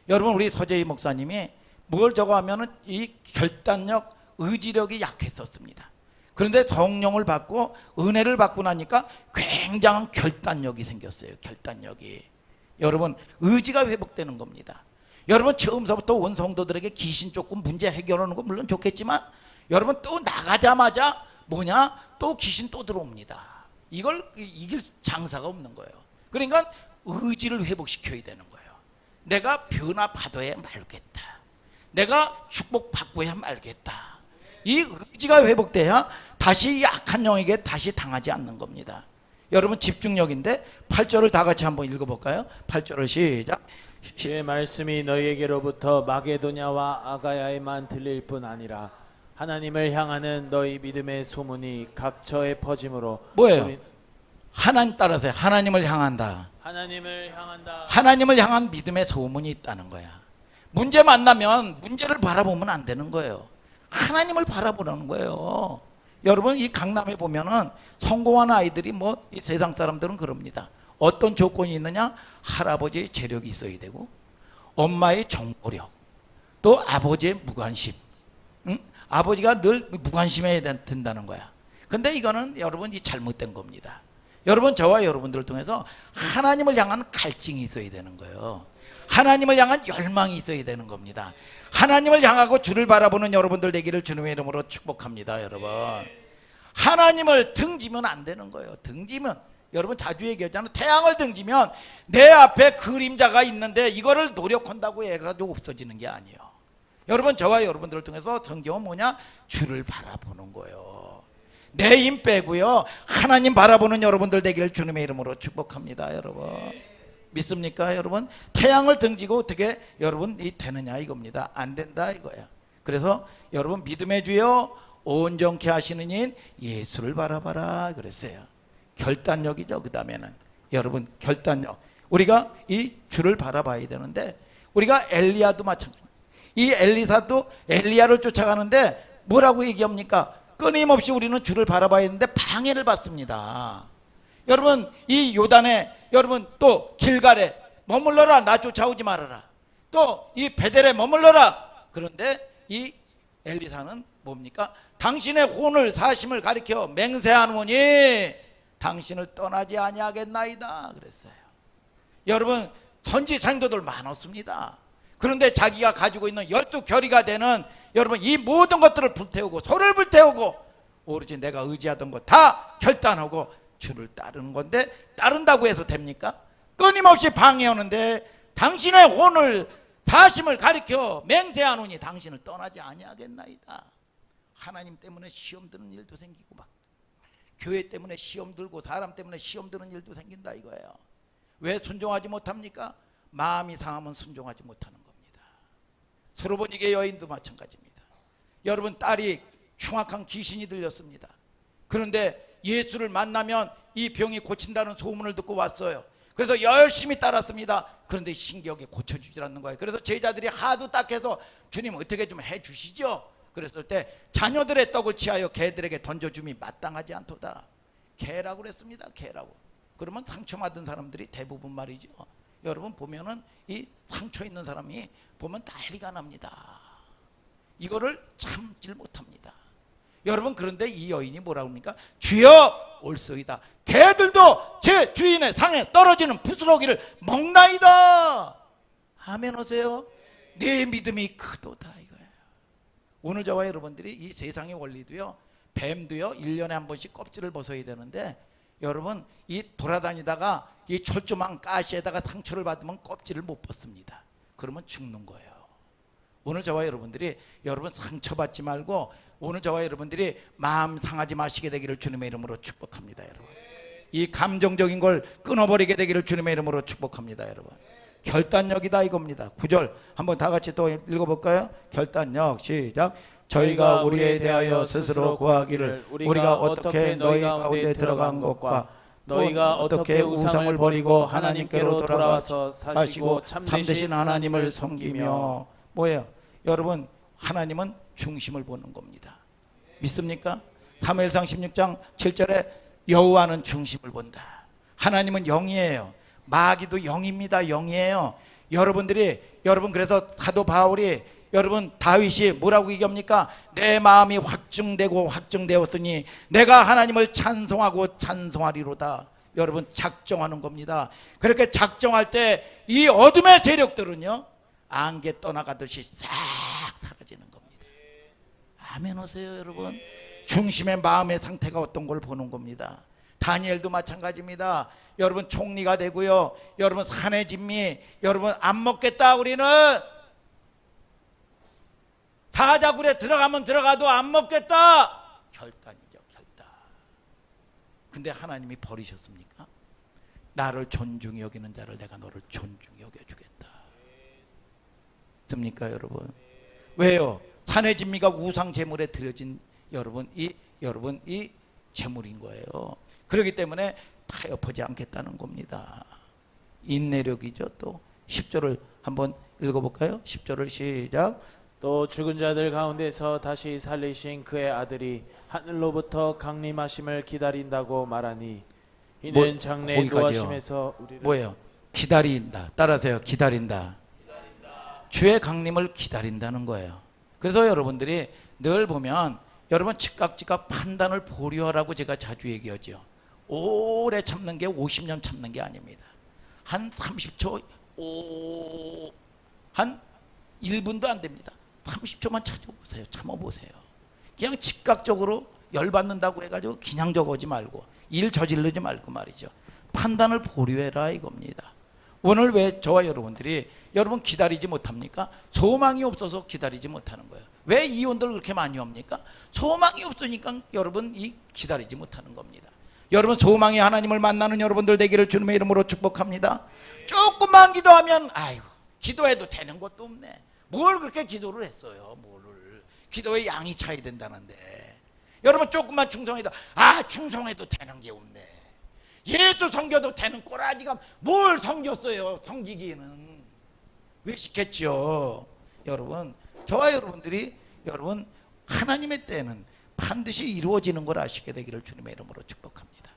여러분 우리 서재희 목사님이 뭘 저거 하면은 이 결단력, 의지력이 약했었습니다. 그런데 성령을 받고 은혜를 받고 나니까 굉장한 결단력이 생겼어요. 결단력이. 여러분 의지가 회복되는 겁니다. 여러분 처음서부터 온 성도들에게 귀신 쫓고 문제 해결하는 거 물론 좋겠지만 여러분 또 나가자마자 뭐냐? 또 귀신 또 들어옵니다. 이걸 이길 장사가 없는 거예요. 그러니까 의지를 회복시켜야 되는 거예요. 내가 변화받아야 말겠다. 내가 축복받고야 말겠다. 이 의지가 회복돼야 다시 약한 영에게 다시 당하지 않는 겁니다. 여러분 집중력인데 8절을 다 같이 한번 읽어볼까요? 8절을 시작. 주의 말씀이 너희에게로부터 마게도냐와 아가야에만 들릴 뿐 아니라 하나님을 향하는 너희 믿음의 소문이 각처에 퍼짐으로. 뭐예요? 하나님 따라서요. 하나님을 향한다. 하나님을 향한다. 하나님을 향한 믿음의 소문이 있다는 거야. 문제 만나면 문제를 바라보면 안 되는 거예요. 하나님을 바라보는 거예요. 여러분 이 강남에 보면은 성공한 아이들이 뭐 이 세상 사람들은 그럽니다. 어떤 조건이 있느냐? 할아버지의 재력이 있어야 되고 엄마의 정보력, 또 아버지의 무관심. 응? 아버지가 늘 무관심해야 된다는 거야. 근데 이거는 여러분 이 잘못된 겁니다. 여러분 저와 여러분들을 통해서 하나님을 향한 갈증이 있어야 되는 거예요. 하나님을 향한 열망이 있어야 되는 겁니다. 하나님을 향하고 주를 바라보는 여러분들 되기를 주님의 이름으로 축복합니다. 여러분 하나님을 등지면 안 되는 거예요. 등지면 여러분 자주 얘기하잖아요. 태양을 등지면 내 앞에 그림자가 있는데 이거를 노력한다고 해가지고 없어지는 게 아니에요. 여러분 저와 여러분들을 통해서 성경은 뭐냐? 주를 바라보는 거예요. 내 힘 빼고요 하나님 바라보는 여러분들 되기를 주님의 이름으로 축복합니다. 여러분 믿습니까? 여러분 태양을 등지고 어떻게 여러분이 되느냐 이겁니다. 안 된다 이거야. 그래서 여러분 믿음의 주여 온전케 하시는 인 예수를 바라봐라 그랬어요. 결단력이죠. 그 다음에는 여러분 결단력. 우리가 이 주를 바라봐야 되는데 우리가 엘리야도 마찬가지. 이 엘리사도 엘리야를 쫓아가는데 뭐라고 얘기합니까? 끊임없이 우리는 주를 바라봐야 되는데 방해를 받습니다. 여러분 이 요단에 여러분 또 길갈에 머물러라, 나 쫓아오지 말아라. 또 이 베델에 머물러라. 그런데 이 엘리사는 뭡니까? 당신의 혼을 사심을 가리켜 맹세하노니 당신을 떠나지 아니하겠나이다 그랬어요. 여러분 선지 생도들 많았습니다. 그런데 자기가 가지고 있는 12결의가 되는 여러분 이 모든 것들을 불태우고 소를 불태우고 오로지 내가 의지하던 것 다 결단하고 주를 따르는 건데, 따른다고 해서 됩니까? 끊임없이 방해하는데 당신의 혼을 사심을 가리켜 맹세하노니 당신을 떠나지 아니하겠나이다. 하나님 때문에 시험 드는 일도 생기고 막 교회 때문에 시험 들고 사람 때문에 시험 드는 일도 생긴다 이거예요. 왜 순종하지 못합니까? 마음이 상하면 순종하지 못하는 겁니다. 소로보니게 여인도 마찬가지입니다. 여러분 딸이 흉악한 귀신이 들렸습니다. 그런데 예수를 만나면 이 병이 고친다는 소문을 듣고 왔어요. 그래서 열심히 따랐습니다. 그런데 신기하게 고쳐주질 않는 거예요. 그래서 제자들이 하도 딱해서 주님 어떻게 좀 해주시죠. 그랬을 때 자녀들의 떡을 취하여 개들에게 던져줌이 마땅하지 않도다. 개라고 그랬습니다. 개라고. 그러면 상처받은 사람들이 대부분 말이죠. 여러분 보면은 이 상처 있는 사람이 보면 난리가 납니다. 이거를 참질 못합니다. 여러분 그런데 이 여인이 뭐라고 합니까? 주여 올소이다. 개들도 제 주인의 상에 떨어지는 부스러기를 먹나이다. 아멘 하세요. 내 믿음이 크도다 이거예요. 오늘 저와 여러분들이 이 세상의 원리도요, 뱀도요 1년에 한 번씩 껍질을 벗어야 되는데 여러분 이 돌아다니다가 이 철조망 가시에다가 상처를 받으면 껍질을 못 벗습니다. 그러면 죽는 거예요. 오늘 저와 여러분들이 여러분 상처받지 말고 오늘 저와 여러분들이 마음 상하지 마시게 되기를 주님의 이름으로 축복합니다. 여러분 이 감정적인 걸 끊어버리게 되기를 주님의 이름으로 축복합니다. 여러분 결단력이다 이겁니다. 9절 한번 다 같이 또 읽어볼까요? 결단력 시작. 저희가 우리에 대하여 스스로 구하기를 우리가 어떻게 너희 가운데 들어간 것과 너희가 어떻게 우상을 버리고 하나님께로 돌아와서 사시고 참되신 하나님을 섬기며. 뭐예요? 여러분 하나님은 중심을 보는 겁니다. 믿습니까? 사무엘상 16장 7절에 여호와는 중심을 본다. 하나님은 영이에요. 마귀도 영입니다. 영이에요. 여러분 그래서 사도 바울이 여러분 다윗이 뭐라고 얘기합니까? 내 마음이 확증되고 확증되었으니 내가 하나님을 찬송하고 찬송하리로다. 여러분 작정하는 겁니다. 그렇게 작정할 때 이 어둠의 세력들은요 안개 떠나가듯이 싹 사라지는 겁니다. 아멘 하세요 여러분. 중심의 마음의 상태가 어떤 걸 보는 겁니다. 다니엘도 마찬가지입니다. 여러분 총리가 되고요, 여러분 산의 진미, 여러분 안 먹겠다 우리는 사자굴에 들어가면 들어가도 안 먹겠다. 결단이죠 결단. 근데 하나님이 버리셨습니까? 나를 존중히 여기는 자를 내가 너를 존중히 여겨주겠다. 듭니까 여러분? 왜요? 산의 진미가 우상 제물에 드려진 여러분 이 제물인 거예요. 그렇기 때문에 타협하지 않겠다는 겁니다. 인내력이죠. 또 10절을 한번 읽어볼까요? 10절을 시작. 또 죽은 자들 가운데서 다시 살리신 그의 아들이 하늘로부터 강림하심을 기다린다고 말하니 이는 장래 노하심에서 우리를 뭐예요? 기다린다. 따라하세요. 기다린다. 주의 강림을 기다린다는 거예요. 그래서 여러분들이 늘 보면 여러분 즉각 판단을 보류하라고 제가 자주 얘기하죠. 오래 참는 게 50년 참는 게 아닙니다. 한 30초 한 1분도 안 됩니다. 30초만 찾아보세요. 참아보세요. 그냥 즉각적으로 열받는다고 해가지고 그냥 적어오지 말고 일 저지르지 말고 말이죠. 판단을 보류해라 이겁니다. 오늘 왜 저와 여러분들이 여러분 기다리지 못합니까? 소망이 없어서 기다리지 못하는 거예요. 왜 이혼들 그렇게 많이 옵니까? 소망이 없으니까 여러분 이 기다리지 못하는 겁니다. 여러분 소망이 하나님을 만나는 여러분들 되기를 주님의 이름으로 축복합니다. 조금만 기도하면 아이고 기도해도 되는 것도 없네. 뭘 그렇게 기도를 했어요. 뭐를 기도에 양이 차야 된다는데 여러분 조금만 충성해도 충성해도 되는 게 없네. 예수 섬겨도 되는 꼬라지가 뭘 섬겼어요. 섬기기에는 왜 시켰죠. 여러분 저와 여러분들이 여러분 하나님의 때는 반드시 이루어지는 걸 아시게 되기를 주님의 이름으로 축복합니다.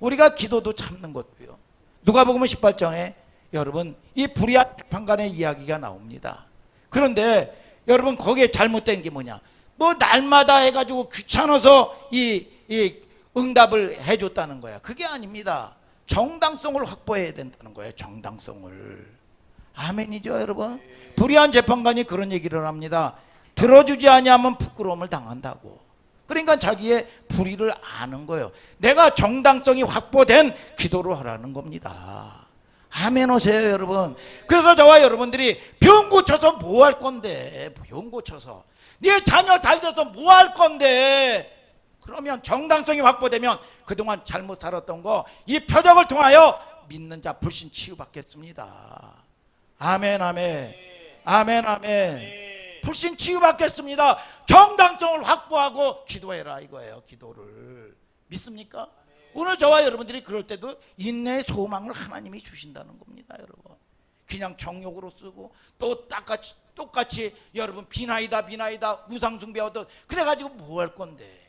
우리가 기도도 참는 것도요. 누가복음 18장에 여러분 이 불의한 재판관의 이야기가 나옵니다. 그런데 여러분 거기에 잘못된 게 뭐냐? 뭐 날마다 해가지고 귀찮아서 이 응답을 해줬다는 거야. 그게 아닙니다. 정당성을 확보해야 된다는 거예요. 정당성을. 아멘이죠, 여러분. 불의한 재판관이 그런 얘기를 합니다. 들어주지 아니하면 부끄러움을 당한다고. 그러니까 자기의 불의를 아는 거예요. 내가 정당성이 확보된 기도를 하라는 겁니다. 아멘 오세요, 여러분. 그래서 저와 여러분들이 병 고쳐서 뭐 할 건데, 병 고쳐서 네 자녀 잘 돼서 뭐 할 건데. 그러면 정당성이 확보되면 그동안 잘못 살았던 거 이 표적을 통하여 믿는 자 불신 치유받겠습니다. 아멘 아멘. 아멘 아멘. 불신 치유받겠습니다. 정당성을 확보하고 기도해라 이거예요. 기도를 믿습니까? 오늘 저와 여러분들이 그럴 때도 인내의 소망을 하나님이 주신다는 겁니다. 여러분 그냥 정욕으로 쓰고 또 똑같이 여러분 비나이다 우상숭배하듯 그래가지고 뭐 할 건데,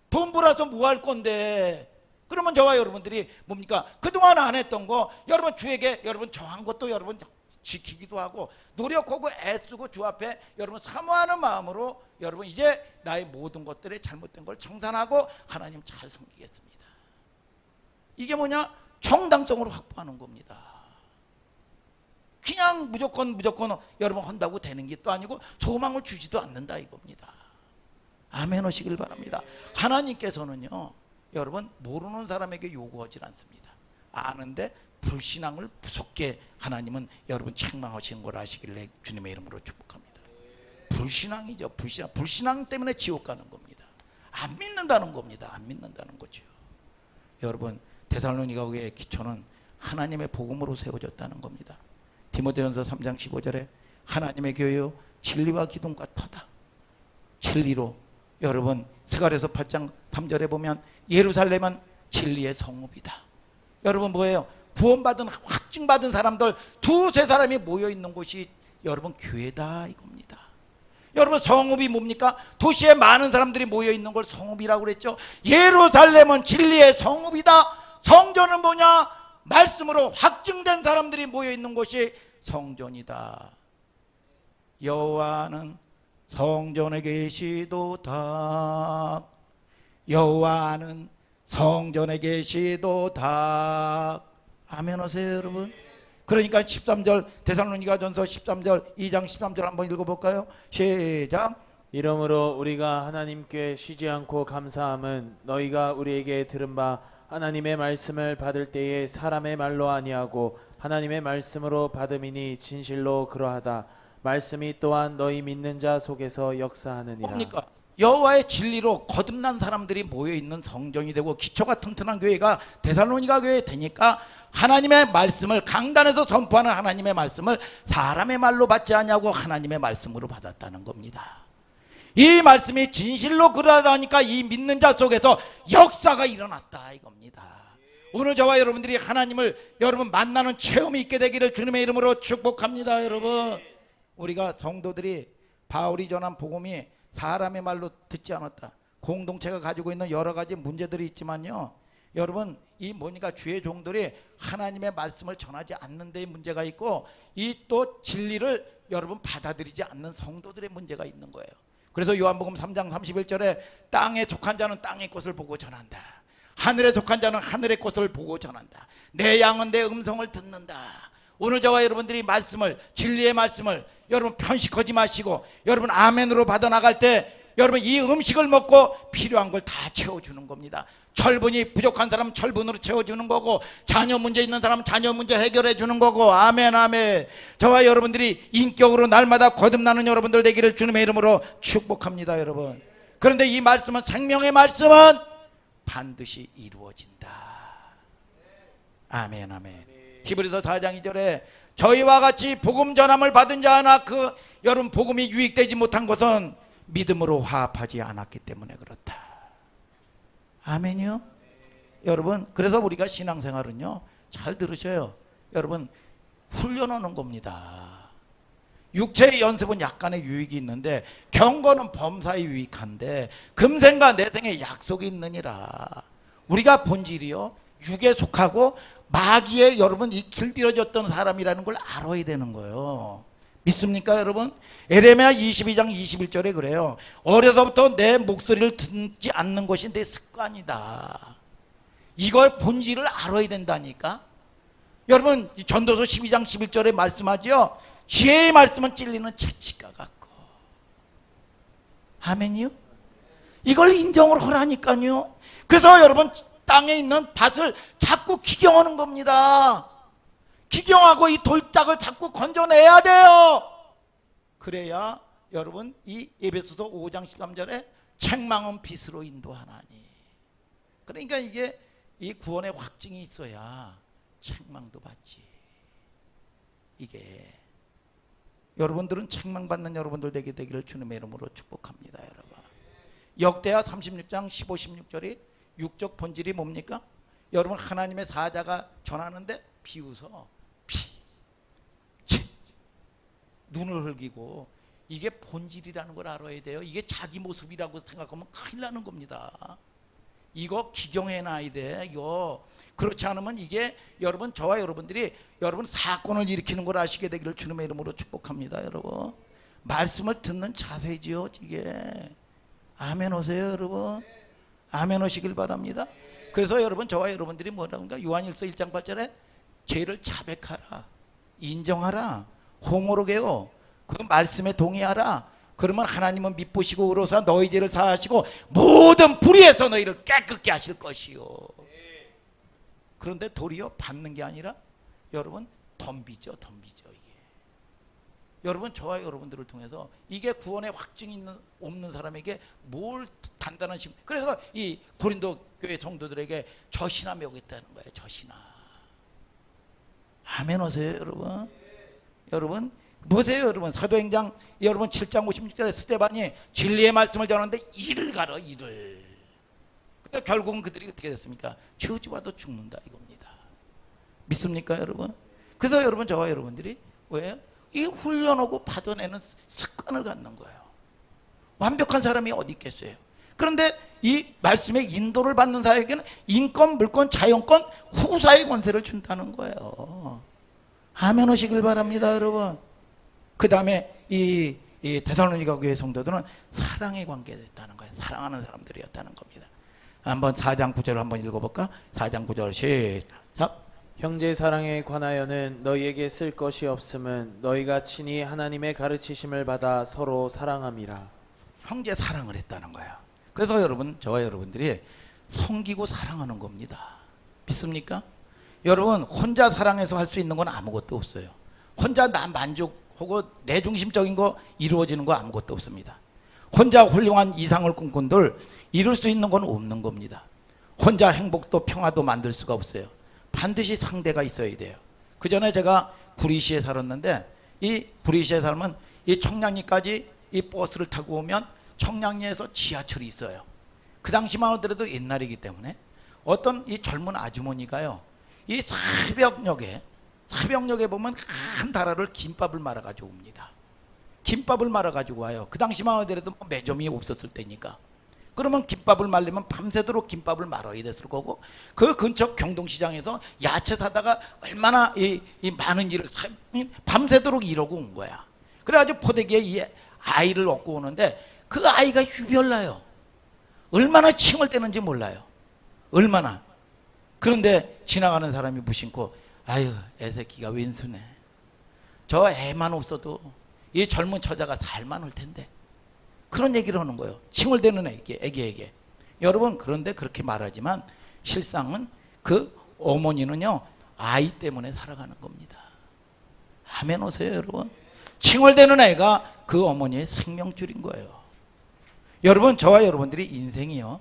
돈 벌어서 뭐 할 건데. 그러면 저와 여러분들이 뭡니까? 그동안 안 했던 거 여러분 주에게 여러분 정한 것도 여러분 지키기도 하고 노력하고 애쓰고 주 앞에 여러분 사모하는 마음으로 여러분 이제 나의 모든 것들의 잘못된 걸 청산하고 하나님 잘 섬기겠습니다. 이게 뭐냐? 정당성으로 확보하는 겁니다. 그냥 무조건 여러분 한다고 되는 게 또 아니고 소망을 주지도 않는다 이겁니다. 아멘 하시길 바랍니다. 하나님께서는요 여러분 모르는 사람에게 요구하지 않습니다. 아는데 불신앙을 무섭게 하나님은 여러분 책망하시는 걸 아시길래 주님의 이름으로 축복합니다. 불신앙이죠. 불신앙 때문에 지옥 가는 겁니다. 안 믿는다는 겁니다. 안 믿는다는 거죠. 여러분 데살로니가 교회의 기초는 하나님의 복음으로 세워졌다는 겁니다. 디모데전서 3장 15절에 하나님의 교회요 진리와 기둥과 터다. 진리로 여러분 스가랴서 8장 3절에 보면 예루살렘은 진리의 성읍이다. 여러분 뭐예요? 구원받은 확증받은 사람들 두세 사람이 모여있는 곳이 여러분 교회다 이겁니다. 여러분 성읍이 뭡니까? 도시에 많은 사람들이 모여있는 걸 성읍이라고 그랬죠. 예루살렘은 진리의 성읍이다. 성전은 뭐냐? 말씀으로 확증된 사람들이 모여있는 곳이 성전이다. 여호와는 성전에 계시도다. 여호와는 성전에 계시도다. 아멘 하세요 여러분. 그러니까 13절 데살로니가전서 13절 2장 13절 한번 읽어볼까요? 시작. 이러므로 우리가 하나님께 쉬지 않고 감사함은 너희가 우리에게 들은 바 하나님의 말씀을 받을 때에 사람의 말로 아니하고 하나님의 말씀으로 받음이니 진실로 그러하다. 말씀이 또한 너희 믿는 자 속에서 역사하느니라. 뭡니까? 여호와의 진리로 거듭난 사람들이 모여있는 성전이 되고 기초가 튼튼한 교회가 데살로니가 교회 되니까 하나님의 말씀을 강단에서 선포하는 하나님의 말씀을 사람의 말로 받지 않냐고 하나님의 말씀으로 받았다는 겁니다. 이 말씀이 진실로 그러하다니까 이 믿는 자 속에서 역사가 일어났다 이겁니다. 오늘 저와 여러분들이 하나님을 여러분 만나는 체험이 있게 되기를 주님의 이름으로 축복합니다. 여러분 우리가 성도들이 바울이 전한 복음이 사람의 말로 듣지 않았다. 공동체가 가지고 있는 여러 가지 문제들이 있지만요 여러분 이 뭐니까 주의 종들이 하나님의 말씀을 전하지 않는 데에 문제가 있고 이 또 진리를 여러분 받아들이지 않는 성도들의 문제가 있는 거예요. 그래서 요한복음 3장 31절에 땅에 속한 자는 땅의 것을 보고 전한다. 하늘에 속한 자는 하늘의 것을 보고 전한다. 내 양은 내 음성을 듣는다. 오늘 저와 여러분들이 말씀을 진리의 말씀을 여러분 편식하지 마시고 여러분 아멘으로 받아나갈 때 여러분 이 음식을 먹고 필요한 걸 다 채워주는 겁니다. 철분이 부족한 사람은 철분으로 채워주는 거고 자녀 문제 있는 사람은 자녀 문제 해결해 주는 거고 아멘 아멘. 저와 여러분들이 인격으로 날마다 거듭나는 여러분들 되기를 주님의 이름으로 축복합니다. 여러분 그런데 이 말씀은 생명의 말씀은 반드시 이루어진다. 아멘 아멘. 히브리서 4장 2절에 저희와 같이 복음 전함을 받은 자 하나 그 여러분 복음이 유익되지 못한 것은 믿음으로 화합하지 않았기 때문에 그렇다. 아멘이요. 여러분 그래서 우리가 신앙생활은요 잘 들으셔요. 여러분 훈련하는 겁니다. 육체의 연습은 약간의 유익이 있는데 경건은 범사에 유익한데 금생과 내생에 약속이 있느니라. 우리가 본질이요 육에 속하고 마귀에 여러분 이 길들여졌던 사람이라는 걸 알아야 되는 거예요. 믿습니까 여러분? 에레미야 22장 21절에 그래요. 어려서부터 내 목소리를 듣지 않는 것이 내 습관이다. 이걸 본질을 알아야 된다니까. 여러분 전도서 12장 11절에 말씀하죠. 지혜의 말씀은 찔리는 채찍과 같고. 아멘이요? 이걸 인정을 하라니까요. 그래서 여러분 땅에 있는 밭을 자꾸 기경하는 겁니다. 기경하고 이 돌짝을 자꾸 건져내야 돼요. 그래야 여러분 이 에베소서 5장 13절에 책망은 빛으로 인도하나니. 그러니까 이게 이 구원의 확증이 있어야 책망도 받지. 이게 여러분들은 책망받는 여러분들 되기를 주님의 이름으로 축복합니다. 여러분 역대하 36장 15, 16절이 육적 본질이 뭡니까? 여러분 하나님의 사자가 전하는데 비웃어 눈을 흘기고. 이게 본질이라는 걸 알아야 돼요. 이게 자기 모습이라고 생각하면 큰일 나는 겁니다. 이거 기경해놔야 돼. 이거 그렇지 않으면 이게 여러분 저와 여러분들이 여러분 사건을 일으키는 걸 아시게 되기를 주님의 이름으로 축복합니다. 여러분 말씀을 듣는 자세지요 이게. 아멘 오세요 여러분. 아멘 오시길 바랍니다. 그래서 여러분 저와 여러분들이 뭐라고 합니까? 요한일서 1장 8절에 죄를 자백하라, 인정하라, 홍어로게요 그 말씀에 동의하라. 그러면 하나님은 미쁘시고 의로사 너희 죄를 사하시고 모든 불의에서 너희를 깨끗게 하실 것이요. 그런데 도리어 받는 게 아니라 여러분 덤비죠. 이게 여러분 저와 여러분들을 통해서 이게 구원의 확증이 없는 사람에게 뭘 단단한 심. 그래서 이 고린도 교회 성도들에게 젖이나 먹였다는 거예요. 젖이나. 아멘 오세요 여러분. 여러분 보세요 여러분 사도행장 여러분 7장 56절에 스데반이 진리의 말씀을 전하는데 이를 가러 이를. 그러니까 결국은 그들이 어떻게 됐습니까? 저주와도 죽는다 이겁니다. 믿습니까 여러분? 그래서 여러분 저와 여러분들이 왜? 이 훈련하고 받아내는 습관을 갖는 거예요. 완벽한 사람이 어디 있겠어요? 그런데 이 말씀의 인도를 받는 사람에게는 인권, 물권, 자연권, 후사의 권세를 준다는 거예요. 아멘 오시길 바랍니다 여러분. 그 다음에 이 데살로니가 교회 성도들은 사랑의 관계됐다는 거예요. 사랑하는 사람들이었다는 겁니다. 한번 4장 9절 한번 읽어볼까? 4장 9절 시작. 형제 사랑에 관하여는 너희에게 쓸 것이 없음은 너희가 친히 하나님의 가르치심을 받아 서로 사랑함이라. 형제 사랑을 했다는 거예요. 그래서 여러분 저와 여러분들이 섬기고 사랑하는 겁니다. 믿습니까? 여러분 혼자 사랑해서 할 수 있는 건 아무것도 없어요. 혼자 나 만족하고 내 중심적인 거 이루어지는 거 아무것도 없습니다. 혼자 훌륭한 이상을 꿈꾼들 이룰 수 있는 건 없는 겁니다. 혼자 행복도 평화도 만들 수가 없어요. 반드시 상대가 있어야 돼요. 그 전에 제가 구리시에 살았는데 이 구리시에 살면 이 청량리까지 이 버스를 타고 오면 청량리에서 지하철이 있어요. 그 당시만 하더라도 옛날이기 때문에 어떤 이 젊은 아주머니가요 이 새벽녘에 보면 한 다라를 김밥을 말아가지고 옵니다. 김밥을 말아가지고 와요. 그 당시만 하더라도 매점이 없었을 때니까. 그러면 김밥을 말려면 밤새도록 김밥을 말아야 됐을 거고 그 근처 경동시장에서 야채 사다가 얼마나 이 많은 일을 밤새도록 이러고 온 거야. 그래가지고 포대기에 이 아이를 얻고 오는데 그 아이가 유별나요. 얼마나 칭을 떼는지 몰라요. 얼마나. 그런데 지나가는 사람이 무심코 아유 애새끼가 왼수네. 저 애만 없어도 이 젊은 처자가 살만할 텐데. 그런 얘기를 하는 거예요. 칭을 대는 애기에게. 여러분 그런데 그렇게 말하지만 실상은 그 어머니는요 아이 때문에 살아가는 겁니다. 아멘 오세요 여러분. 칭을 대는 애가 그 어머니의 생명줄인 거예요. 여러분 저와 여러분들이 인생이요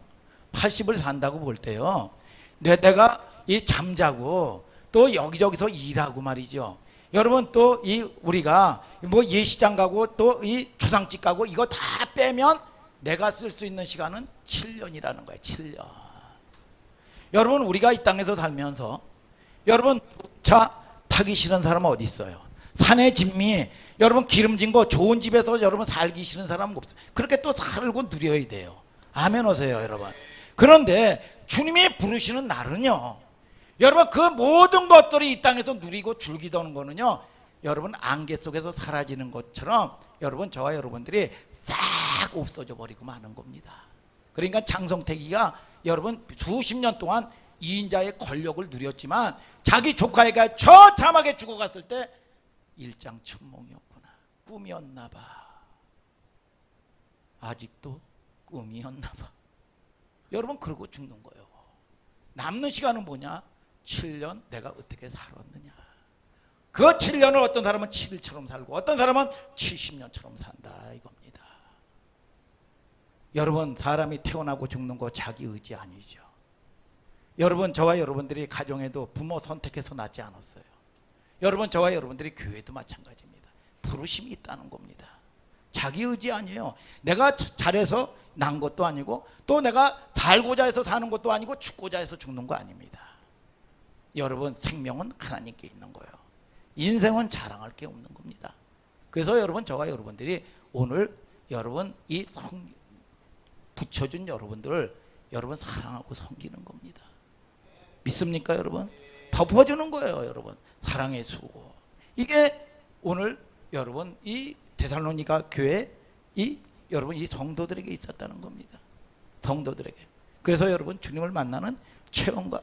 80을 산다고 볼 때요 내가 이 잠자고 또 여기저기서 일하고 말이죠. 여러분 또 이 우리가 뭐 예시장 가고 또 이 조상집 가고 이거 다 빼면 내가 쓸 수 있는 시간은 7년이라는 거예요. 7년. 여러분 우리가 이 땅에서 살면서 여러분 차 타기 싫은 사람은 어디 있어요? 산의 진미 여러분 기름진 거 좋은 집에서 여러분 살기 싫은 사람은 없어요. 그렇게 또 살고 누려야 돼요. 아멘 오세요 여러분. 그런데 주님이 부르시는 날은요, 여러분 그 모든 것들이 이 땅에서 누리고 즐기던 거는요, 여러분 안개 속에서 사라지는 것처럼 여러분 저와 여러분들이 싹 없어져 버리고 마는 겁니다. 그러니까 장성택이가 여러분 수십 년 동안 이인자의 권력을 누렸지만 자기 조카애가 처참하게 죽어갔을 때 일장춘몽이었구나, 꿈이었나 봐, 아직도 꿈이었나 봐. 여러분 그러고 죽는 거예요. 남는 시간은 뭐냐? 7년 내가 어떻게 살았느냐. 그 7년을 어떤 사람은 7일처럼 살고 어떤 사람은 70년처럼 산다 이겁니다. 여러분 사람이 태어나고 죽는 거 자기 의지 아니죠. 여러분 저와 여러분들이 가정에도 부모 선택해서 낳지 않았어요. 여러분 저와 여러분들이 교회도 마찬가지입니다. 부르심이 있다는 겁니다. 자기 의지 아니에요. 내가 잘해서 난 것도 아니고 또 내가 살고자 해서 사는 것도 아니고 죽고자 해서 죽는 거 아닙니다. 여러분 생명은 하나님께 있는 거예요. 인생은 자랑할 게 없는 겁니다. 그래서 여러분 저와 여러분들이 오늘 여러분 이 붙여준 여러분들을 여러분 사랑하고 섬기는 겁니다. 믿습니까 여러분? 덮어주는 거예요 여러분. 사랑의 수고. 이게 오늘 여러분 이 데살로니가 교회 여러분 이 성도들에게 있었다는 겁니다. 성도들에게. 그래서 여러분 주님을 만나는 체험과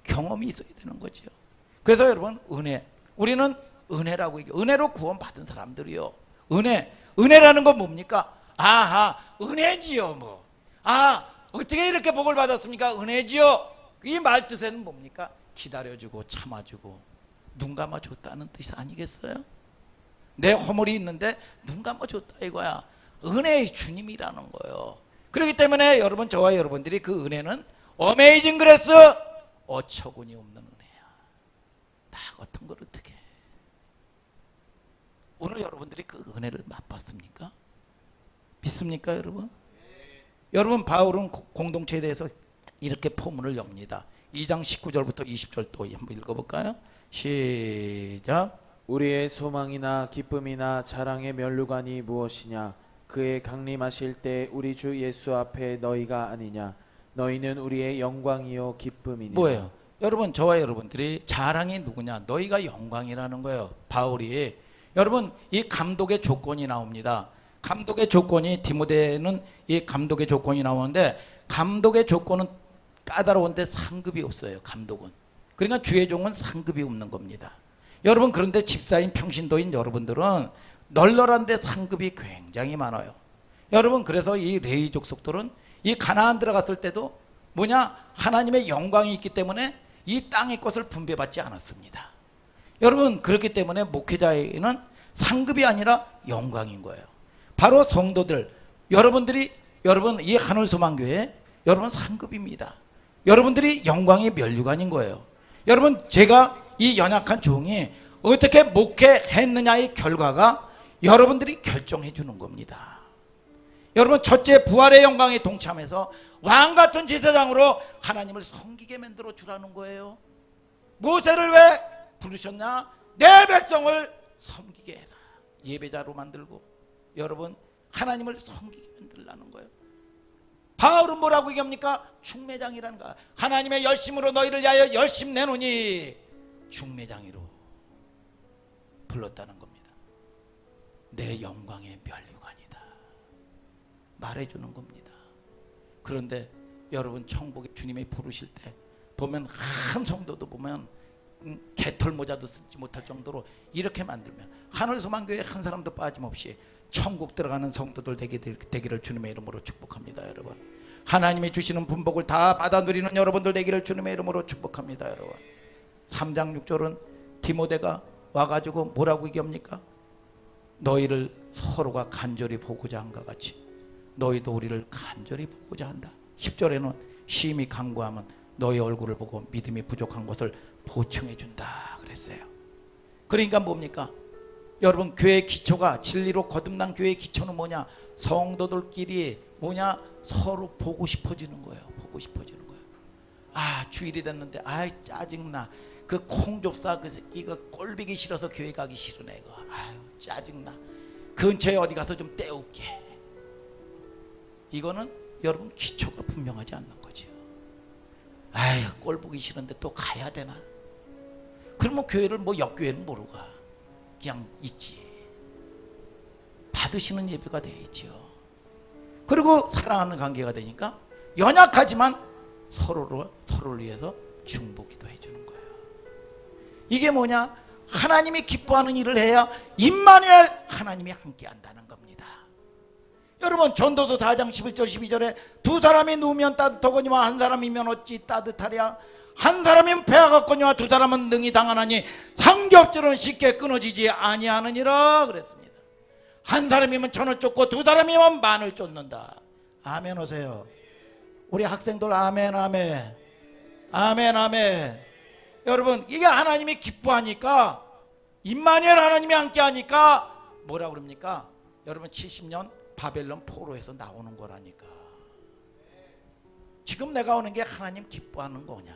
경험이 있어야 되는 거죠. 그래서 여러분 은혜, 우리는 은혜라고 얘기해요. 은혜로 구원받은 사람들이요. 은혜라는 건 뭡니까? 아하, 은혜지요 뭐. 아, 어떻게 이렇게 복을 받았습니까? 은혜지요. 이 말 뜻에는 뭡니까? 기다려주고 참아주고 눈 감아줬다는 뜻이 아니겠어요? 내 허물이 있는데 눈 감아줬다 이거야. 은혜의 주님이라는 거예요. 그렇기 때문에 여러분 저와 여러분들이 그 은혜는 어메이징 그레스, 어처구니 없는 은혜야. 나 같은 걸 어떻게 해. 오늘 여러분들이 그 은혜를 맛봤습니까? 믿습니까 여러분? 여러분 바울은 공동체에 대해서 이렇게 포문을 엽니다. 2장 19절부터 20절 또 한번 읽어볼까요? 시작. 우리의 소망이나 기쁨이나 자랑의 면류관이 무엇이냐? 그의 강림하실 때 우리 주 예수 앞에 너희가 아니냐? 너희는 우리의 영광이요 기쁨이니라. 뭐예요? 여러분 저와 여러분들이 자랑이 누구냐? 너희가 영광이라는 거예요. 바울이 여러분 이 감독의 조건이 나옵니다. 감독의 조건이 디모데는 이 감독의 조건이 나오는데 감독의 조건은 까다로운데 상급이 없어요. 감독은. 그러니까 주의 종은 상급이 없는 겁니다. 여러분 그런데 집사인 평신도인 여러분들은 널널한데 상급이 굉장히 많아요. 여러분 그래서 이 레위 족속들은 이 가나안 들어갔을 때도 뭐냐? 하나님의 영광이 있기 때문에 이 땅의 것을 분배받지 않았습니다. 여러분 그렇기 때문에 목회자에는 상급이 아니라 영광인 거예요. 바로 성도들 여러분들이 여러분 이 하늘소망교회 여러분 상급입니다. 여러분들이 영광의 면류관인 거예요. 여러분 제가 이 연약한 종이 어떻게 목회했느냐의 결과가 여러분들이 결정해 주는 겁니다. 여러분 첫째 부활의 영광에 동참해서 왕같은 제사장으로 하나님을 섬기게 만들어 주라는 거예요. 모세를 왜 부르셨냐? 내 백성을 섬기게 해라. 예배자로 만들고 여러분 하나님을 섬기게 만들라는 거예요. 바울은 뭐라고 얘기합니까? 충매장이라는 거. 하나님의 열심으로 너희를 위하여 열심 내노니 충매장이로 불렀다는 겁니다. 내 영광의 면류관이다 말해주는 겁니다. 그런데 여러분 천국에 주님이 부르실 때 보면 한 성도도 보면 개털 모자도 쓰지 못할 정도로 이렇게 만들면 하늘소망교회 한 사람도 빠짐없이 천국 들어가는 성도들 되기를 주님의 이름으로 축복합니다. 여러분 하나님이 주시는 분복을 다 받아 누리는 여러분들 되기를 주님의 이름으로 축복합니다. 여러분 3장 6절은 디모데가 와가지고 뭐라고 얘기합니까? 너희를 서로가 간절히 보고자 한것 같이 너희도 우리를 간절히 보고자 한다. 10절에는 심히 간구하면 너희 얼굴을 보고 믿음이 부족한 것을 보충해 준다 그랬어요. 그러니까 뭡니까? 여러분 교회의 기초가 진리로 거듭난 교회의 기초는 뭐냐? 성도들끼리 뭐냐? 서로 보고 싶어지는 거예요. 보고 싶어지는 거예요. 아 주일이 됐는데 아이 짜증나. 그 콩좁사 그 새끼가 꼴보기 싫어서 교회 가기 싫으네 이거. 아유 짜증나. 근처에 어디 가서 좀 때울게. 이거는 여러분 기초가 분명하지 않는 거죠. 아유, 꼴 보기 싫은데 또 가야 되나? 그러면 교회를 뭐 역교회는 모르고 가. 그냥 있지. 받으시는 예배가 되어있죠. 그리고 사랑하는 관계가 되니까 연약하지만 서로를 위해서 중보기도 해주는 거예요. 이게 뭐냐? 하나님이 기뻐하는 일을 해야 임마누엘 하나님이 함께 한다는 겁니다. 여러분, 전도서 4장 11절 12절에 두 사람이 누우면 따뜻하거니와 한 사람이면 어찌 따뜻하랴. 한 사람이면 배가 걷거니와 두 사람은 능히 당하나니 삼겹줄은 쉽게 끊어지지 아니하느니라 그랬습니다. 한 사람이면 천을 쫓고 두 사람이면 만을 쫓는다. 아멘 오세요. 우리 학생들 아멘 아멘 아멘 아멘. 여러분, 이게 하나님이 기뻐하니까, 임마누엘 하나님이 함께 하니까 뭐라 그럽니까? 여러분, 70년 바벨론 포로에서 나오는 거라니까. 지금 내가 오는 게 하나님 기뻐하는 거냐?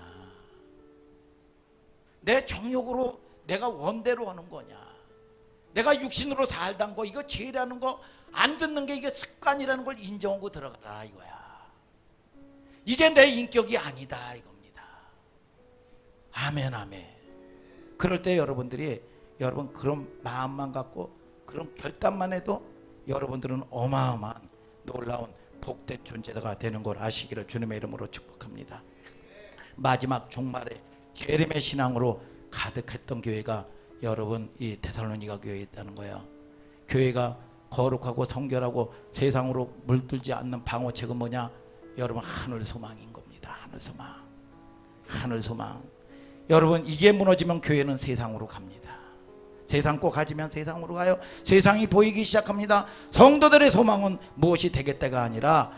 내 정욕으로 내가 원대로 하는 거냐? 내가 육신으로 살던 거, 이거 죄라는 거 안 듣는 게 이게 습관이라는 걸 인정하고 들어가라 이거야. 이게 내 인격이 아니다 이겁니다. 아멘 아멘. 그럴 때 여러분들이 여러분 그런 마음만 갖고 그런 결단만 해도 여러분들은 어마어마한 놀라운 복된 존재가 되는 걸 아시기를 주님의 이름으로 축복합니다. 마지막 종말에 예림의 신앙으로 가득했던 교회가 여러분 이 데살로니가 교회에 있다는 거예요. 교회가 거룩하고 성결하고 세상으로 물들지 않는 방어책은 뭐냐? 여러분, 하늘 소망인 겁니다. 하늘 소망. 하늘 소망. 여러분, 이게 무너지면 교회는 세상으로 갑니다. 세상 꼭 가지면 세상으로 가요. 세상이 보이기 시작합니다. 성도들의 소망은 무엇이 되겠다가 아니라,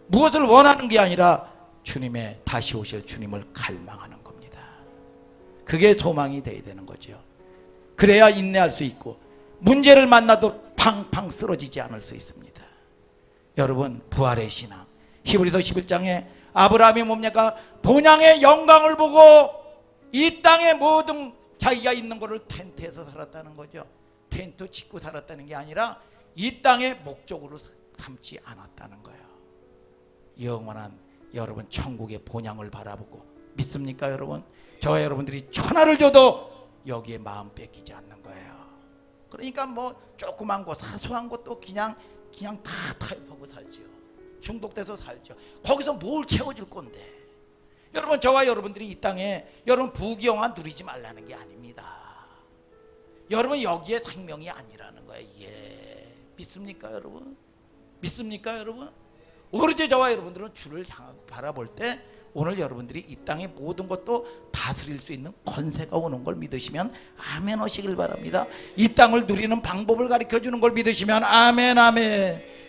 무엇을 원하는 게 아니라 주님의 다시 오실 주님을 갈망하는 겁니다. 그게 소망이 돼야 되는 거죠. 그래야 인내할 수 있고 문제를 만나도 팡팡 쓰러지지 않을 수 있습니다. 여러분, 부활의 신앙. 히브리서 11장에 아브라함이 뭡니까? 본향의 영광을 보고 이 땅의 모든 자기가 있는 것을 텐트에서 살았다는 거죠. 텐트 짓고 살았다는 게 아니라 이 땅의 목적으로 삼지 않았다는 거예요. 영원한 여러분 천국의 본향을 바라보고 믿습니까 여러분? 저와 여러분들이 천하를 줘도 여기에 마음 뺏기지 않는 거예요. 그러니까 뭐 조그만 거 사소한 것도 그냥 다 타협하고 살죠. 중독돼서 살죠. 거기서 뭘 채워줄 건데. 여러분, 저와 여러분들이 이 땅에 여러분 부귀영화 누리지 말라는 게 아닙니다. 여러분, 여기에 생명이 아니라는 거예요. 예. 믿습니까 여러분? 믿습니까 여러분? 오로지 저와 여러분들은 주를 향하고 바라볼 때 오늘 여러분들이 이 땅의 모든 것도 다스릴 수 있는 권세가 오는 걸 믿으시면 아멘 하시길 바랍니다. 이 땅을 누리는 방법을 가르쳐주는 걸 믿으시면 아멘 아멘.